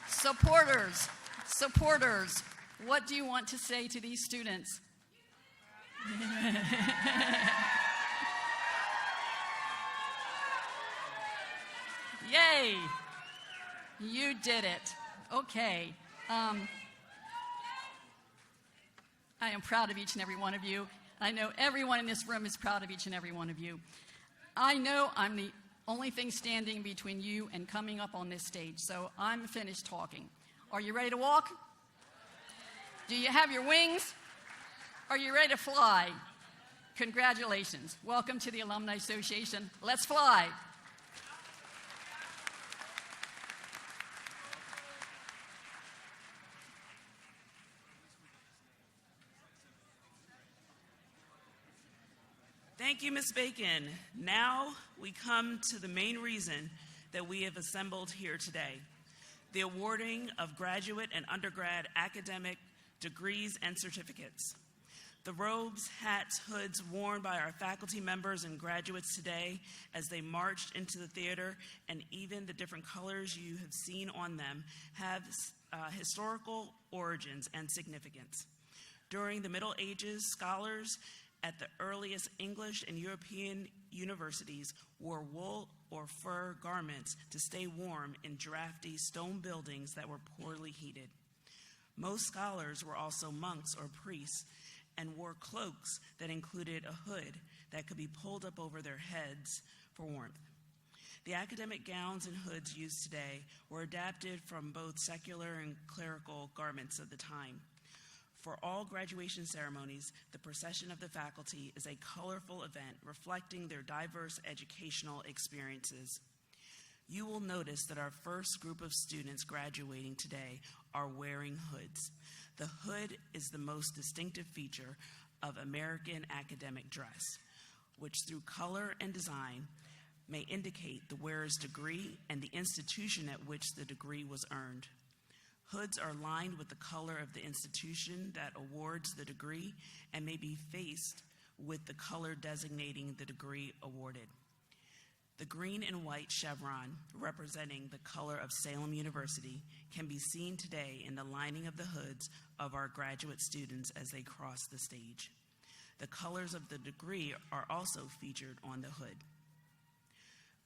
Supporters, what do you want to say to these students? Yay! You did it. Okay. I am proud of each and every one of you. I know everyone in this room is proud of each and every one of you. I know I'm the only thing standing between you and coming up on this stage, so I'm finished talking. Are you ready to walk? Do you have your wings? Are you ready to fly? Congratulations. Welcome to the Alumni Association. Let's fly. Thank you, Ms. Bacon. Now we come to the main reason that we have assembled here today, the awarding of graduate and undergrad academic degrees and certificates. The robes, hats, hoods worn by our faculty members and graduates today as they marched into the theater, and even the different colors you have seen on them, have historical origins and significance. During the Middle Ages, scholars at the earliest English and European universities wore wool or fur garments to stay warm in drafty stone buildings that were poorly heated. Most scholars were also monks or priests and wore cloaks that included a hood that could be pulled up over their heads for warmth. The academic gowns and hoods used today were adapted from both secular and clerical garments of the time. For all graduation ceremonies, the procession of the faculty is a colorful event reflecting their diverse educational experiences. You will notice that our first group of students graduating today are wearing hoods. The hood is the most distinctive feature of American academic dress, which through color and design may indicate the wearer's degree and the institution at which the degree was earned. Hoods are lined with the color of the institution that awards the degree and may be faced with the color designating the degree awarded. The green and white chevron, representing the color of Salem University, can be seen today in the lining of the hoods of our graduate students as they cross the stage. The colors of the degree are also featured on the hood.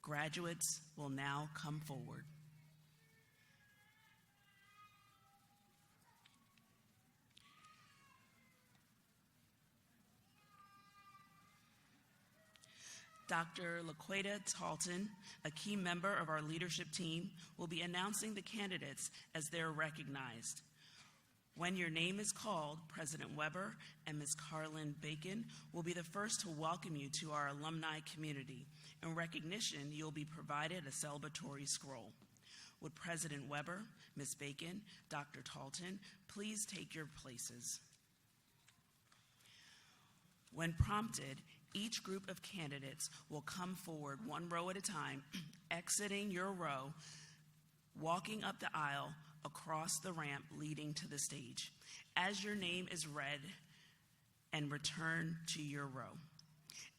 Graduates will now come forward. Dr. LaQueta Talton, a key member of our leadership team, will be announcing the candidates as they're recognized. When your name is called, President Weber and Ms. Carlin Bacon will be the first to welcome you to our alumni community. In recognition, you'll be provided a celebratory scroll. Would President Weber, Ms. Bacon, Dr. Talton, please take your places. When prompted, each group of candidates will come forward one row at a time, exiting your row, walking up the aisle across the ramp leading to the stage. As your name is read, and return to your row.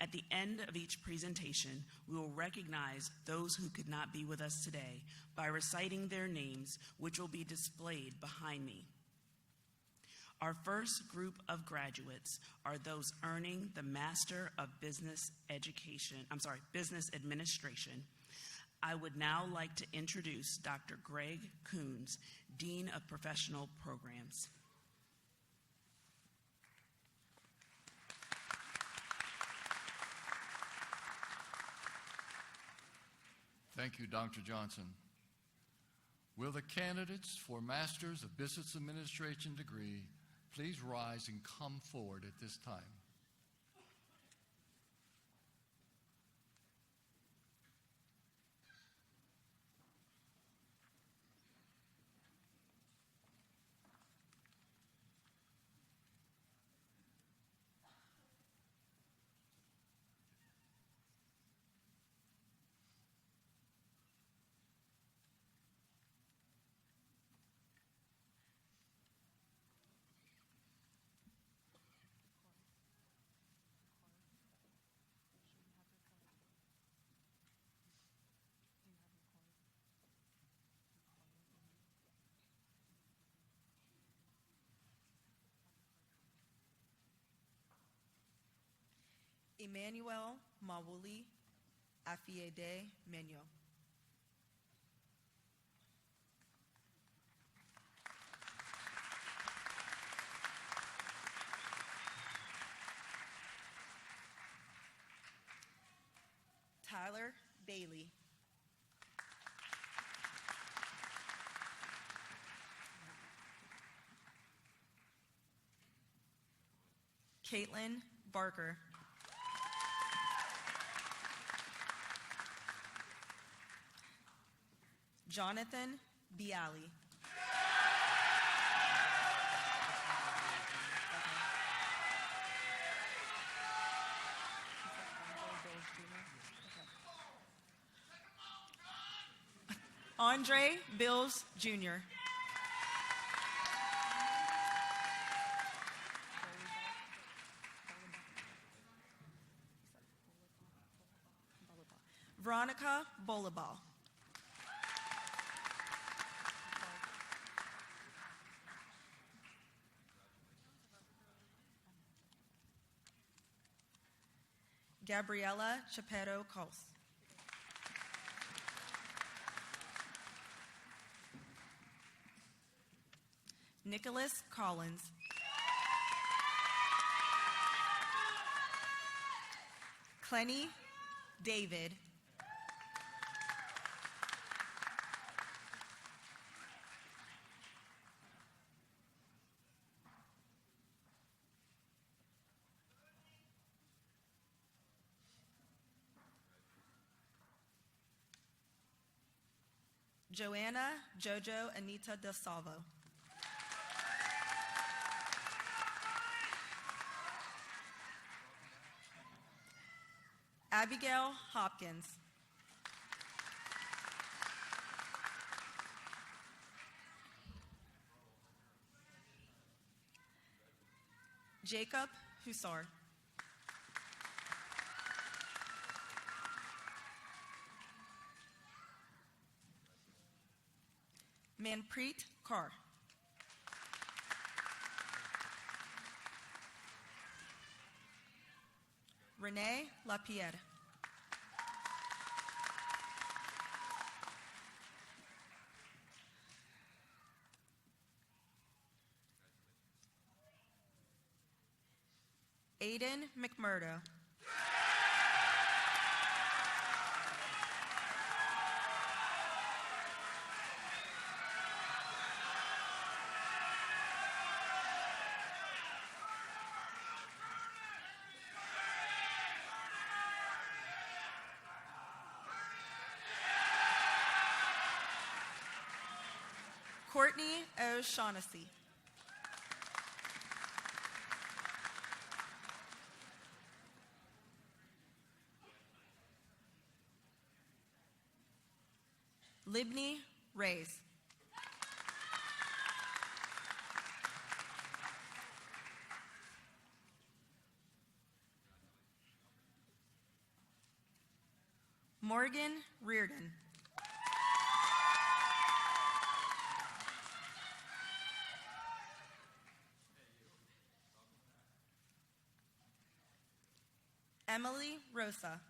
At the end of each presentation, we will recognize those who could not be with us today by reciting their names, which will be displayed behind me. Our first group of graduates are those earning the Master of Business Administration. I would now like to introduce Dr. Greg Coons, Dean of Professional Programs. Thank you, Dr. Johnson. Will the candidates for Masters of Business Administration degree please rise and come forward at this time? Emmanuel Mawuli Afiede Menyo. Tyler Bailey. Caitlin Barker. Jonathan Bialy. Andre Bills, Jr. Veronica Bolabal. Gabriela Chapeto Cos. Nicholas Collins. Clenny David. Joanna Jojo Anita Del Salvo. Abigail Hopkins. Jacob Hussar. Manpreet Kaur. Renee Lapierre. Aiden McMurdo. Courtney O'Shaughnessy. Libney Reyes. Morgan Reardon. Emily Rosa.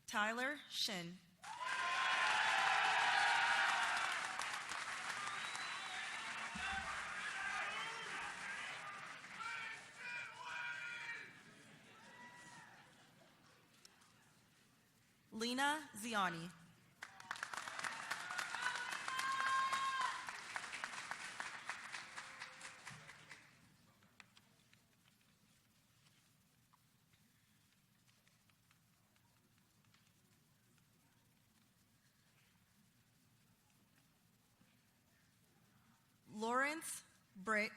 Tyler Shin. Lena Ziani. Lawrence Britt,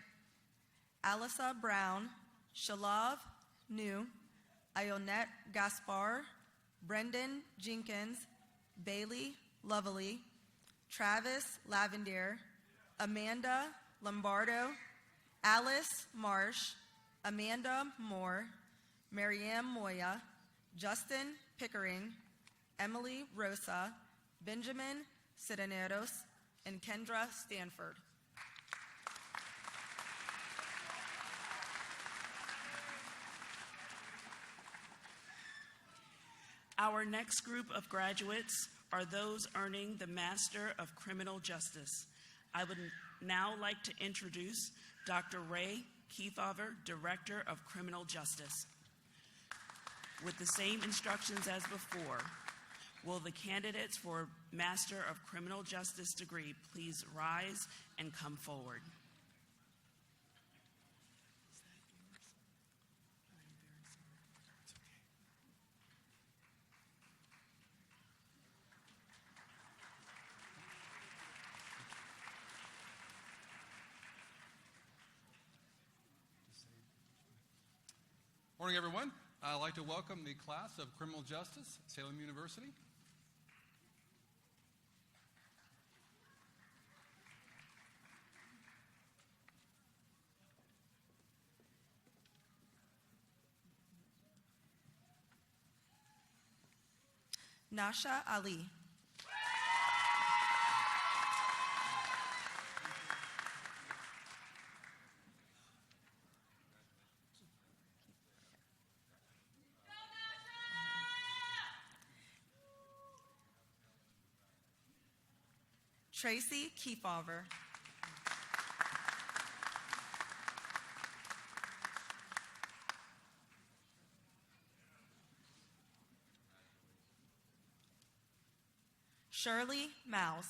Alyssa Brown, Shalav New, Ionette Gaspar, Brendan Jenkins, Bailey Lovely, Travis Lavender, Amanda Lombardo, Alice Marsh, Amanda Moore, Marianne Moya, Justin Pickering, Emily Rosa, Benjamin Cidaneros, and Kendra Stanford. Our next group of graduates are those earning the Master of Criminal Justice. I would now like to introduce Dr. Ray Kiefhover, Director of Criminal Justice. With the same instructions as before, will the candidates for Master of Criminal Justice degree please rise and come forward? Morning, everyone. I'd like to welcome the class of Criminal Justice at Salem University. Nasha Ali. Tracy Kefauver. Shirley Mouse.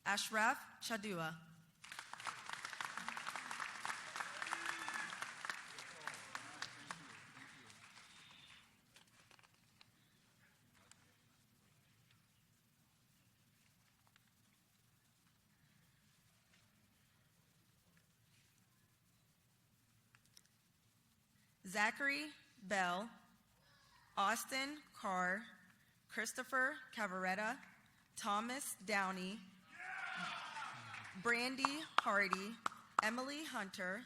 Ashraf Chadua. Zachary Bell, Austin Carr, Christopher Cavaretta, Thomas Downey, Brandy Hardy, Emily Hunter,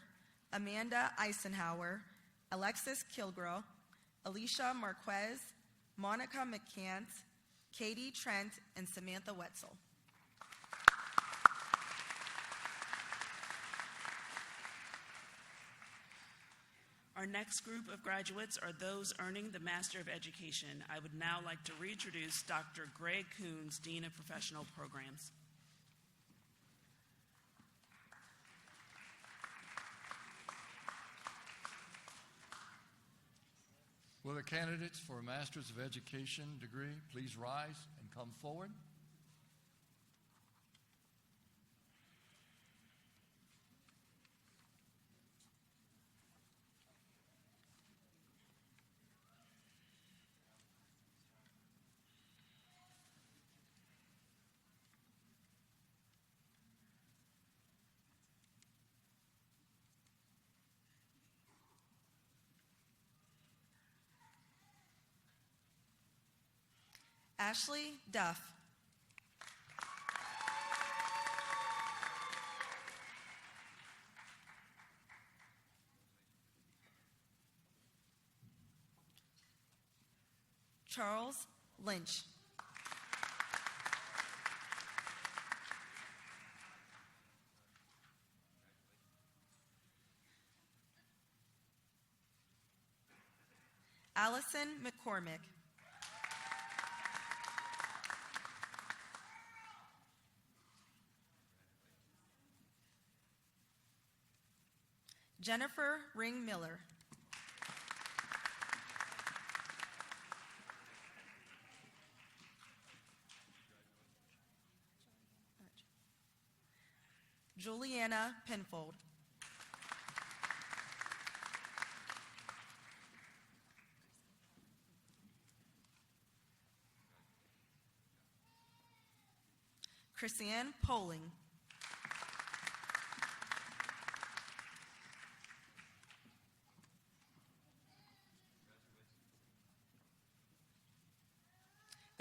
Amanda Eisenhower, Alexis Kilgrew, Alicia Marquez, Monica McCants, Katie Trent, and Samantha Wetzel. Our next group of graduates are those earning the Master of Education. I would now like to reintroduce Dr. Greg Coons, Dean of Professional Programs. Will the candidates for a Master's of Education degree please rise and come forward? Ashley Duff. Charles Lynch. Allison McCormick. Jennifer Ring Miller. Juliana Penfold. Christiane Poling.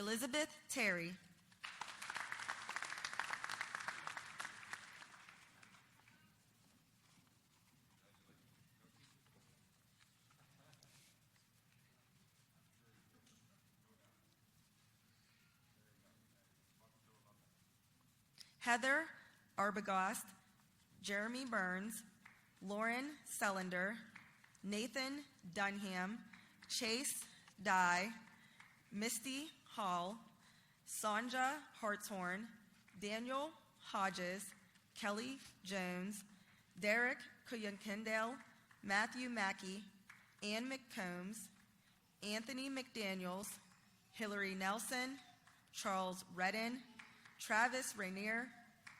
Elizabeth Terry. Heather Arbogast, Jeremy Burns, Lauren Sellender, Nathan Dunham, Chase Dye, Misty Hall, Sanja Hartshorn, Daniel Hodges, Kelly Jones, Derek Kuyankendale, Matthew Mackey, Ann McCombs, Anthony McDaniels, Hillary Nelson, Charles Redden, Travis Rainier,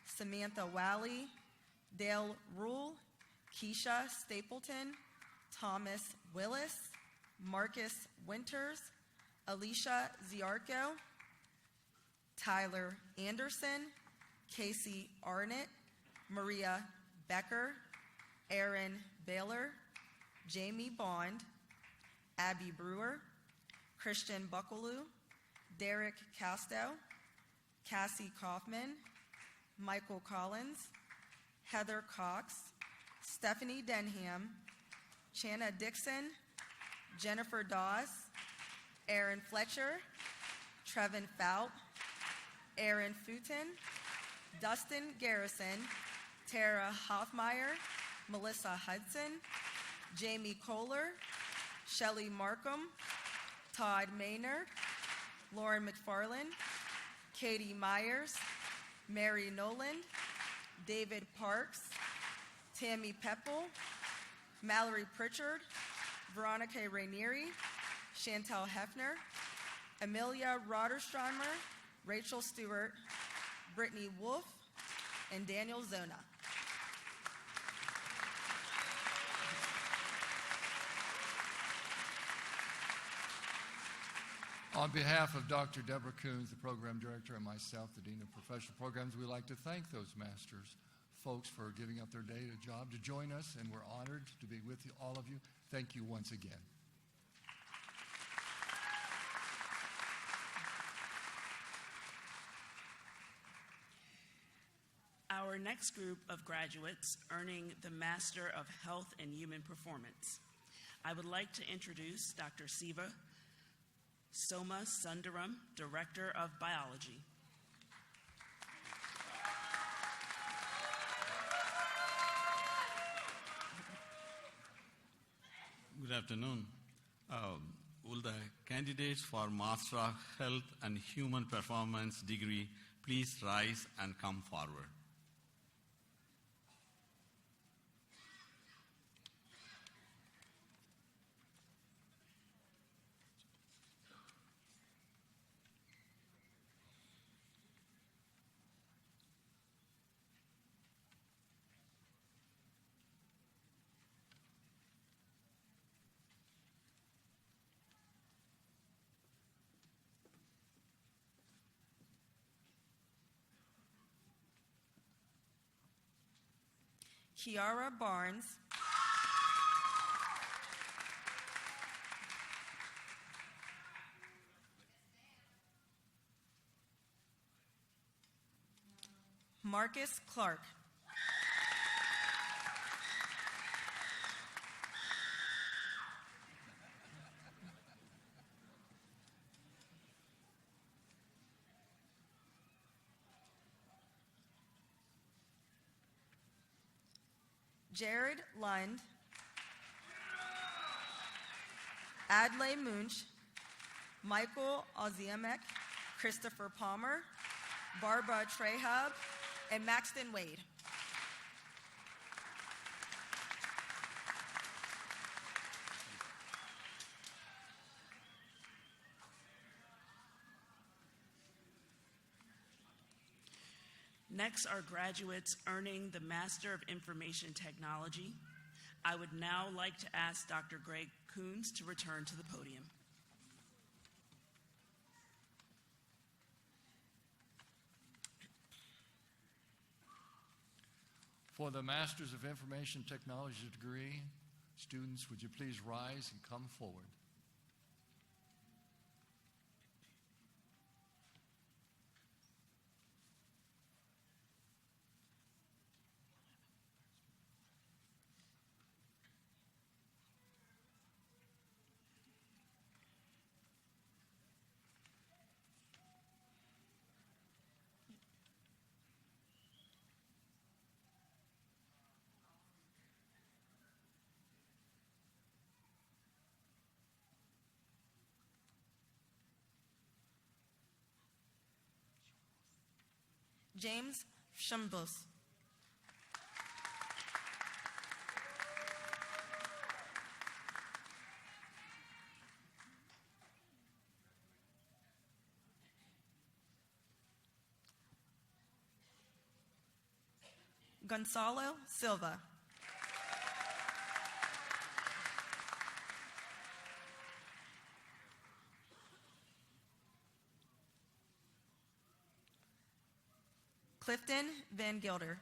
Samantha Wally, Dale Rule, Keisha Stapleton, Thomas Willis, Marcus Winters, Alicia Ziarko, Tyler Anderson, Casey Arnett, Maria Becker, Aaron Baylor, Jamie Bond, Abby Brewer, Christian Buckaloo, Derek Casto, Cassie Kaufman, Michael Collins, Heather Cox, Stephanie Denham, Channa Dixon, Jennifer Dawes, Aaron Fletcher, Trevin Fout, Aaron Futon, Dustin Garrison, Tara Hoffmeyer, Melissa Hudson, Jamie Kohler, Shelley Markham, Todd Maynard, Lauren McFarland, Katie Myers, Mary Noland, David Parks, Tammy Pepple, Mallory Pritchard, Veronica Rainieri, Chantel Hefner, Amelia Roderstreimer, Rachel Stewart, Brittany Wolf, and Daniel Zona. On behalf of Dr. Deborah Coons, the program director, and myself, the dean of professional programs, we'd like to thank those masters, folks, for giving up their day to job to join us, and we're honored to be with you, all of you. Thank you once again. Our next group of graduates earning the Master of Health and Human Performance. I would like to introduce Dr. Siva Soma Sundaram, Director of Biology. Good afternoon. Will the candidates for Master of Health and Human Performance degree please rise and come forward? Kiara Barnes, Marcus Clark, Jared Lund, Adlai Munch, Michael Oziemek, Christopher Palmer, Barbara Trehub, and Maxton Wade. Next are graduates earning the Master of Information Technology. I would now like to ask Dr. Greg Coons to return to the podium. For the Masters of Information Technology degree, students, would you please rise and come forward? James Shumbus. Gonzalo Silva. Clifton Van Gilder.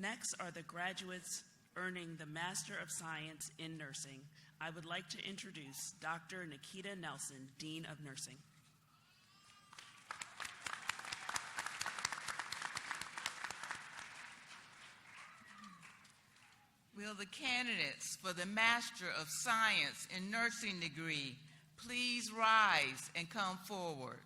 Next are the graduates earning the Master of Science in Nursing. I would like to introduce Dr. Nikita Nelson, Dean of Nursing. Will the candidates for the Master of Science in Nursing degree please rise and come forward?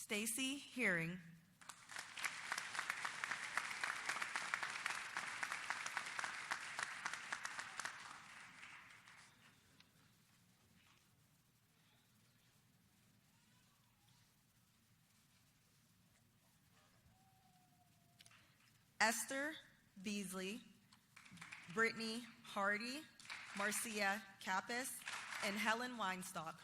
Stacy Hearing. Esther Beasley, Brittany Hardy, Marcia Kappas, and Helen Weinstock.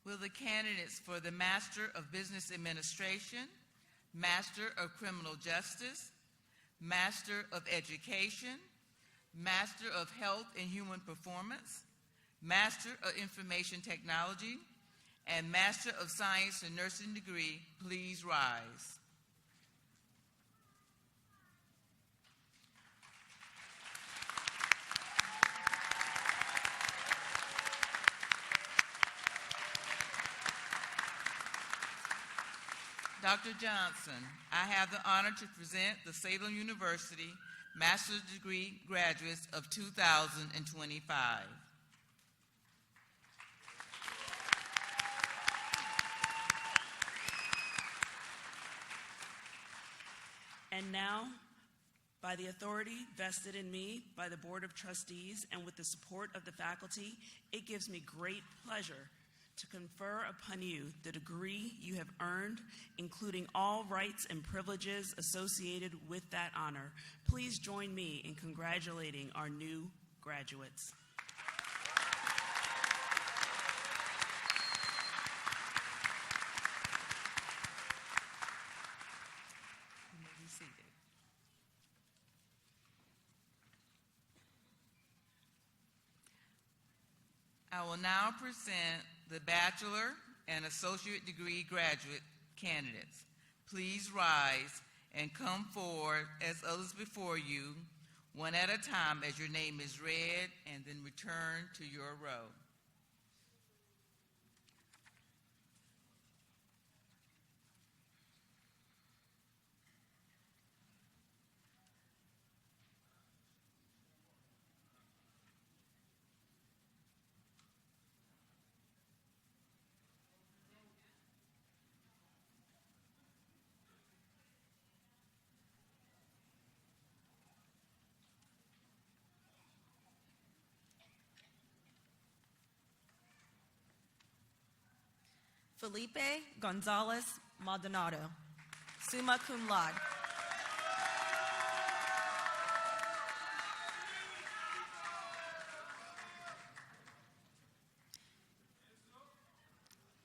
Will the candidates for the Master of Business Administration, Master of Criminal Justice, Master of Education, Master of Health and Human Performance, Master of Information Technology, and Master of Science in Nursing degree please rise? Dr. Johnson, I have the honor to present the Salem University Master's Degree graduates of 2025. And now, by the authority vested in me by the Board of Trustees and with the support of the faculty, it gives me great pleasure to confer upon you the degree you have earned, including all rights and privileges associated with that honor. Please join me in congratulating our new graduates. You may be seated. I will now present the bachelor and associate degree graduate candidates. Please rise and come forward as others before you, one at a time as your name is read, and then return to your row. Felipe Gonzalez Maldonado, summa cum laude.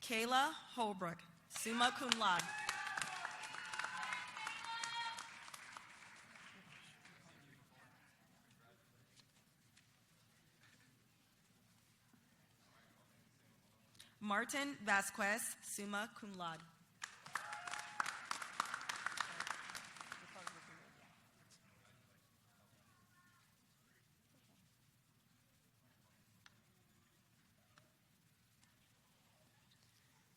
Kayla Holbrook, summa cum laude. Martin Vasquez, summa cum laude.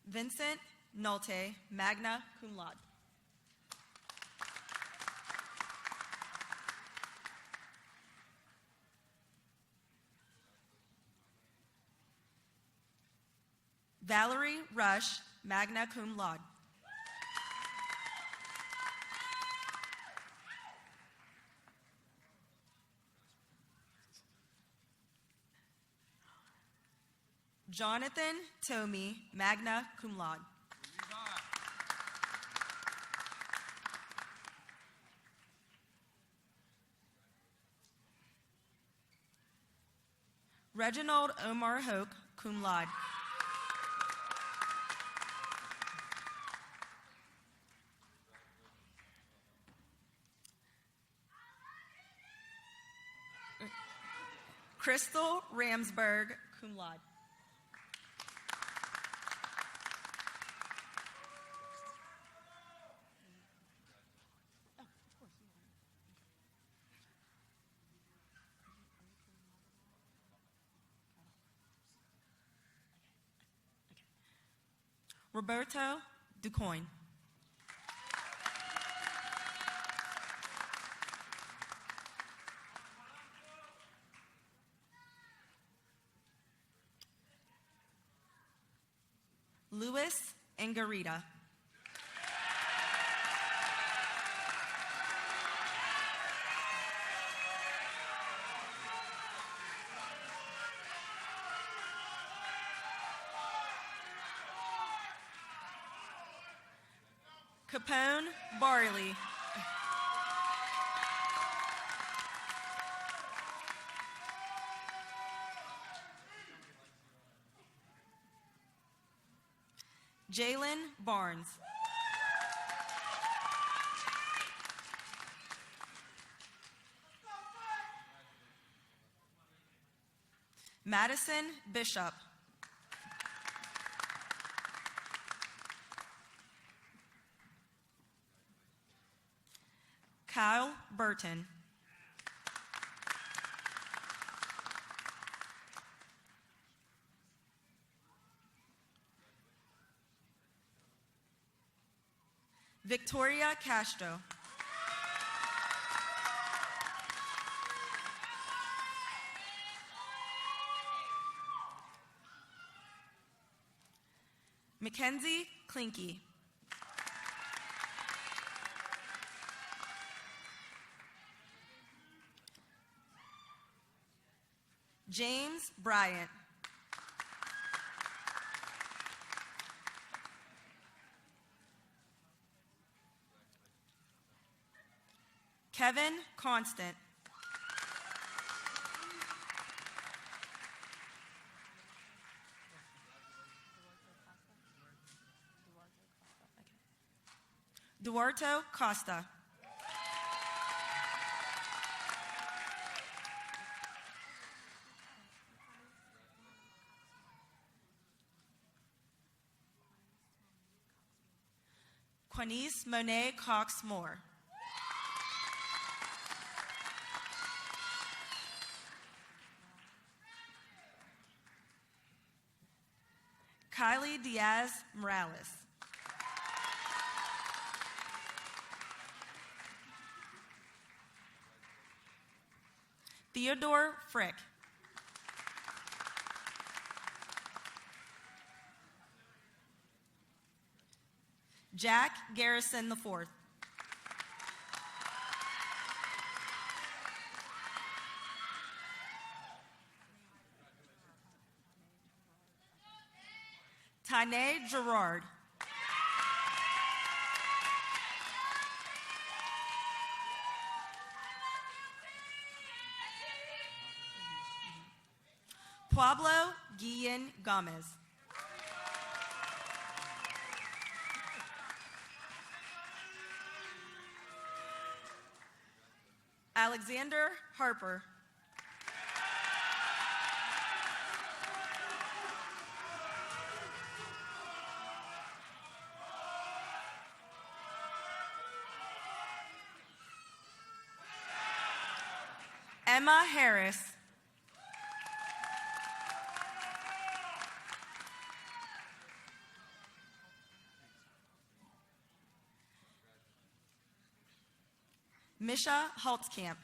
Vincent Nolte, magna cum laude. Valerie Rush, magna cum laude. Jonathan Tomey, magna cum laude. Reginald Omar Hoke, cum laude. Crystal Ramsberg, cum laude. Roberto Ducoin. Luis Angarita. Capone Barley. Jalen Barnes. Madison Bishop. Kyle Burton. Victoria Castro. Mackenzie Klinke. James Bryant. Kevin Constant. Duarte Costa. Quanice Monet Cox Moore. Kylie Diaz Morales. Theodore Frick. Jack Garrison IV. Tane Gerard. Pablo Guillen Gomez. Alexander Harper. Emma Harris. Misha Holtzkamp.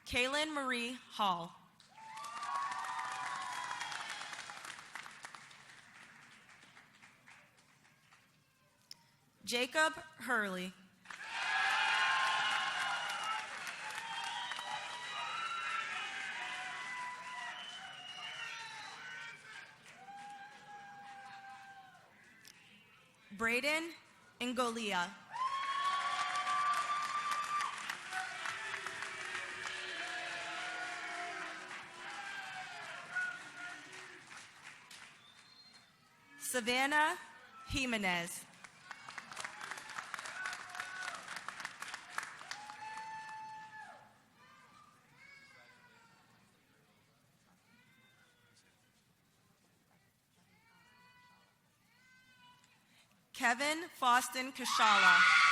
Kaylin Marie Hall. Jacob Hurley. Braden Ngolia. Savannah Jimenez. Kevin Faustin Kashala.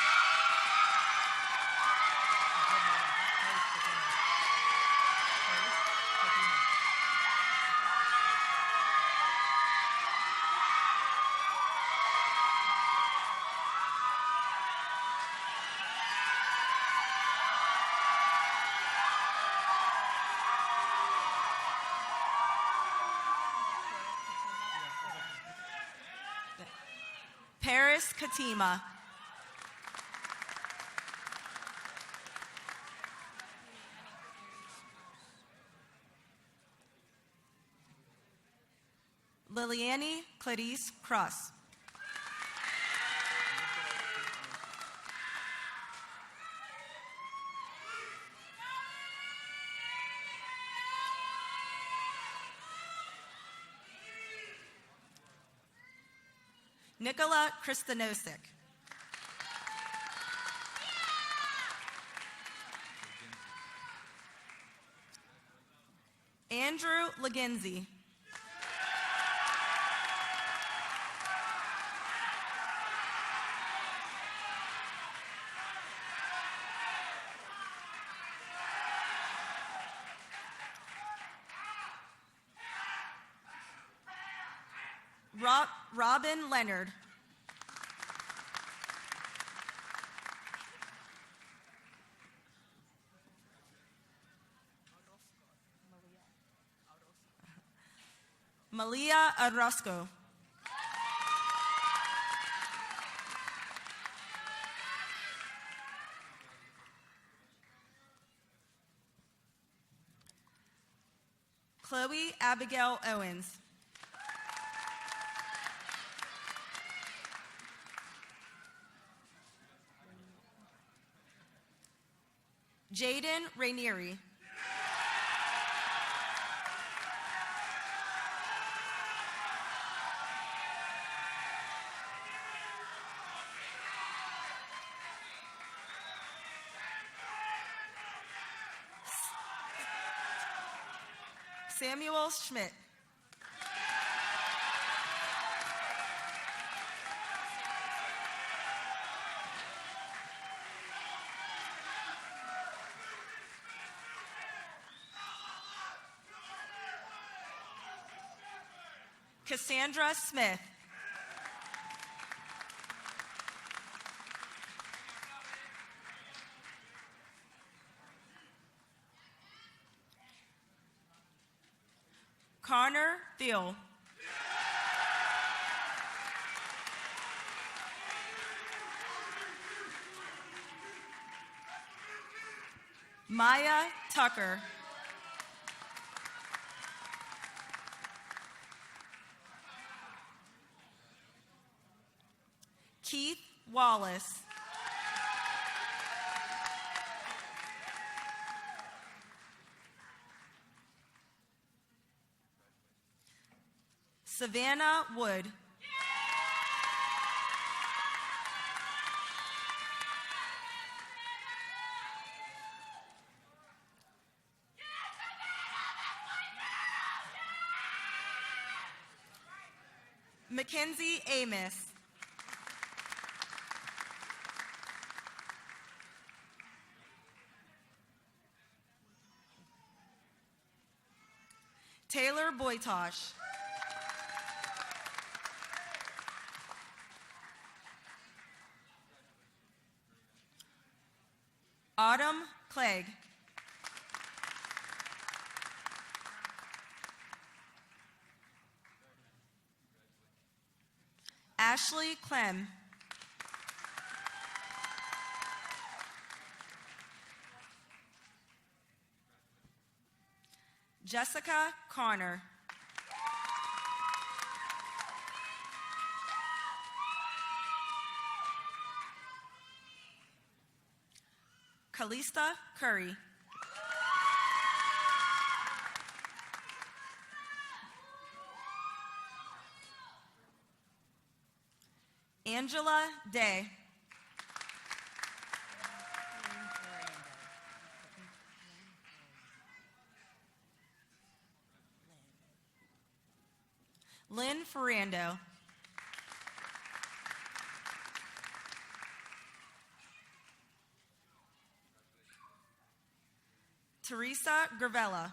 Paris Katima. Liliane Clarice Cross. Nicola Kristanosik. Andrew Legenzi. Robin Leonard. Malia Orozco. Chloe Abigail Owens. Jaden Rainieri. Samuel Schmidt. Cassandra Smith. Connor Thiel. Maya Tucker. Keith Wallace. Savannah Wood. Mackenzie Amos. Taylor Boytosh. Autumn Clegg. Ashley Clem. Jessica Connor. Kalista Curry. Angela Day. Lynn Ferrando. Teresa Gravella.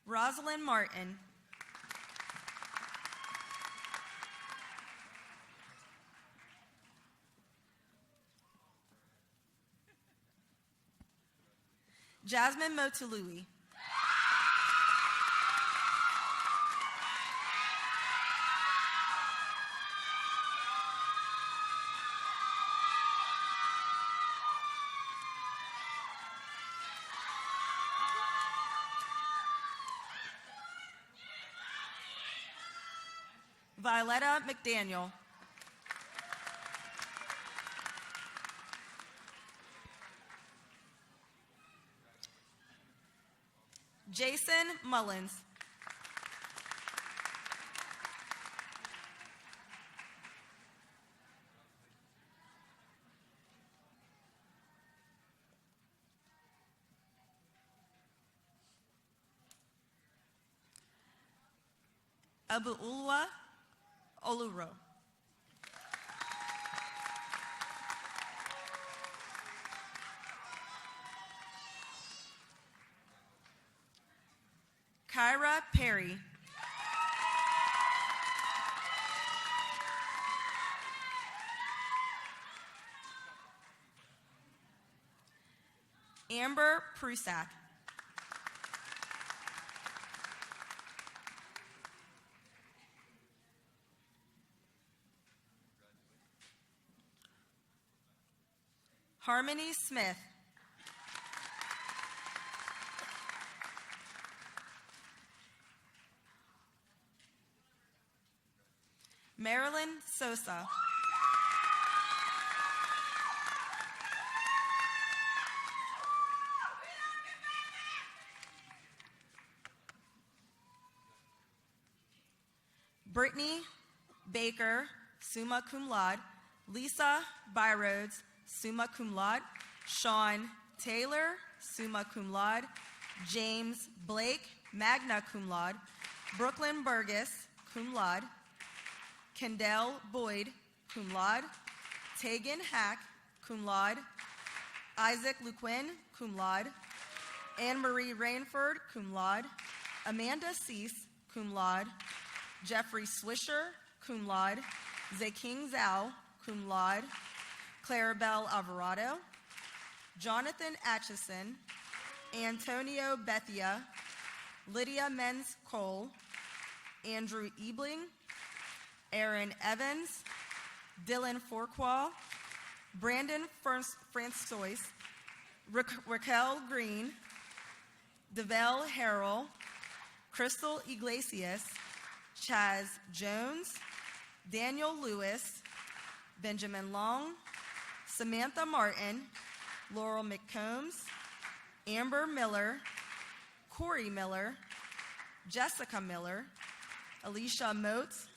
Rosalind Martin. Jasmine Motului. Violetta McDaniel. Jason Mullins. Abuulwa Oluro. Kyra Perry. Amber Prusak. Harmony Smith. Marilyn Sosa. Brittany Baker, summa cum laude. Lisa Byroads, summa cum laude. Sean Taylor, summa cum laude. James Blake, magna cum laude. Brooklyn Burgess, cum laude. Kendall Boyd, cum laude. Tegan Hack, cum laude. Isaac Luquin, cum laude. Anne-Marie Rainford, cum laude. Amanda Cease, cum laude. Jeffrey Swisher, cum laude. Zeking Zhao, cum laude. Clarabelle Alvarado. Jonathan Atchison. Antonio Bethia. Lydia Menz Cole, Andrew Ebling, Aaron Evans, Dylan Forquall, Brandon Francois, Raquel Green, Devell Harrell, Crystal Iglesias, Chaz Jones, Daniel Lewis, Benjamin Long, Samantha Martin, Laurel McCombs, Amber Miller, Corey Miller, Jessica Miller, Alicia Motes,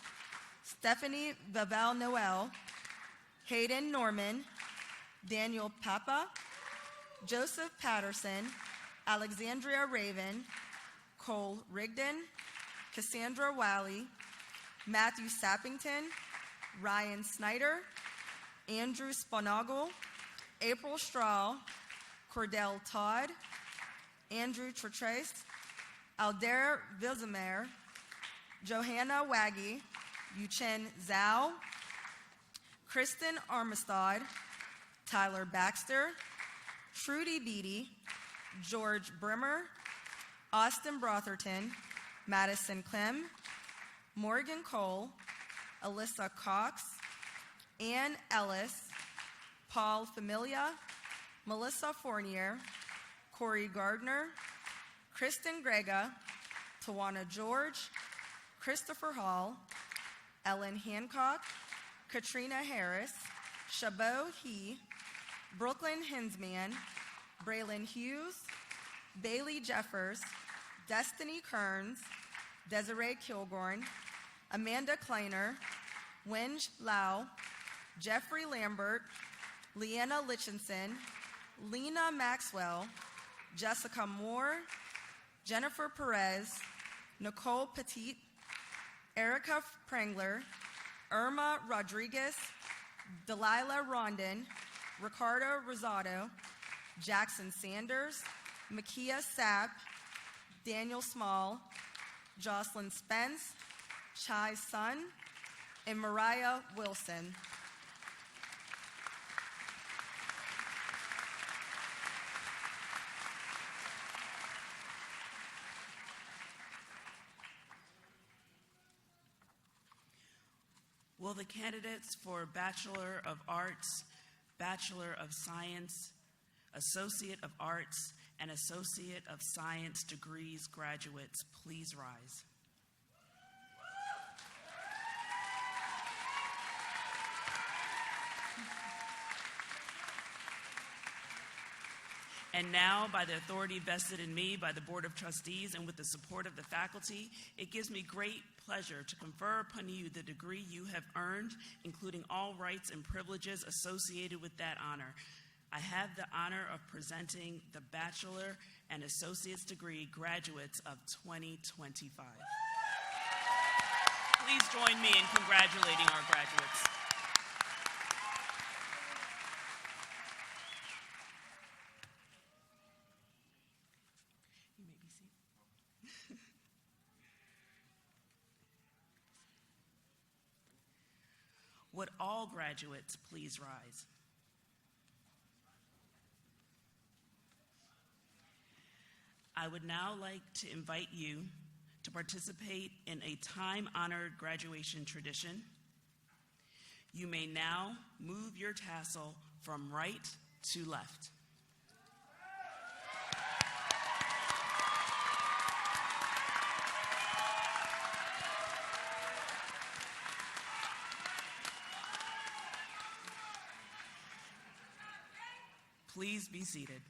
Stephanie Vaval Noel, Hayden Norman, Daniel Papa, Joseph Patterson, Alexandria Raven, Cole Rigdon, Cassandra Wally, Matthew Sappington, Ryan Snyder, Andrew Sponagle, April Strahl, Cordell Todd, Andrew Tretrace, Aldera Vilsamer, Johanna Waggy, Yuchen Zhao, Kristen Armistad, Tyler Baxter, Trudy Beatty, George Brimmer, Austin Brotherton, Madison Clem, Morgan Cole, Alyssa Cox, Ann Ellis, Paul Familia, Melissa Fournier, Corey Gardner, Kristen Grega, Tawana George, Christopher Hall, Ellen Hancock, Katrina Harris, Chabot He, Brooklyn Hinsman, Braylon Hughes, Bailey Jeffers, Destiny Kearns, Desiree Kilgorn, Amanda Kleiner, Wenj Lau, Jeffrey Lambert, Leanna Litchinson, Lena Maxwell, Jessica Moore, Jennifer Perez, Nicole Petit, Erica Prangler, Irma Rodriguez, Delilah Rondon, Ricardo Rosado, Jackson Sanders, Makia Sapp, Daniel Small, Jocelyn Spence, Chai Sun, and Mariah Wilson. Will the candidates for Bachelor of Arts, Bachelor of Science, Associate of Arts, and Associate of Science degrees graduates please rise? And now, by the authority vested in me by the Board of Trustees and with the support of the faculty, it gives me great pleasure to confer upon you the degree you have earned, including all rights and privileges associated with that honor. I have the honor of presenting the Bachelor and Associate's degree graduates of 2025. Please join me in congratulating our graduates. You may be seated. Would all graduates please rise? I would now like to invite you to participate in a time-honored graduation tradition. You may now move your tassel from right to left. Please be seated.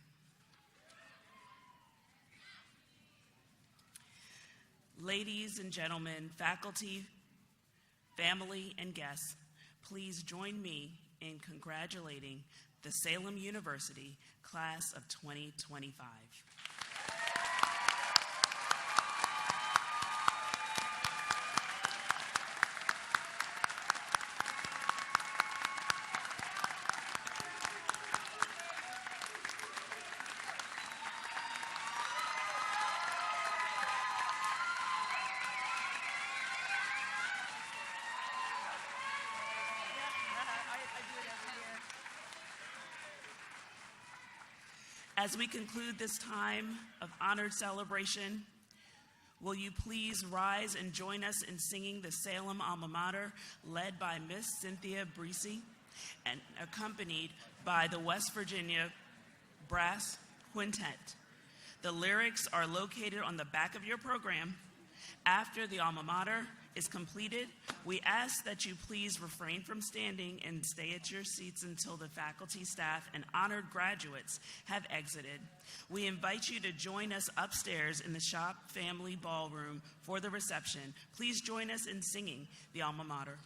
Ladies and gentlemen, faculty, family, and guests, please join me in congratulating the Salem University class of 2025. As we conclude this time of honored celebration, Will you please rise and join us in singing the Salem Alma Mater, led by Miss Cynthia Breesy and accompanied by the West Virginia Brass Quintet. The lyrics are located on the back of your program. After the alma mater is completed, we ask that you please refrain from standing and stay at your seats until the faculty, staff, and honored graduates have exited. We invite you to join us upstairs in the Shop Family Ballroom for the reception. Please join us in singing the alma mater.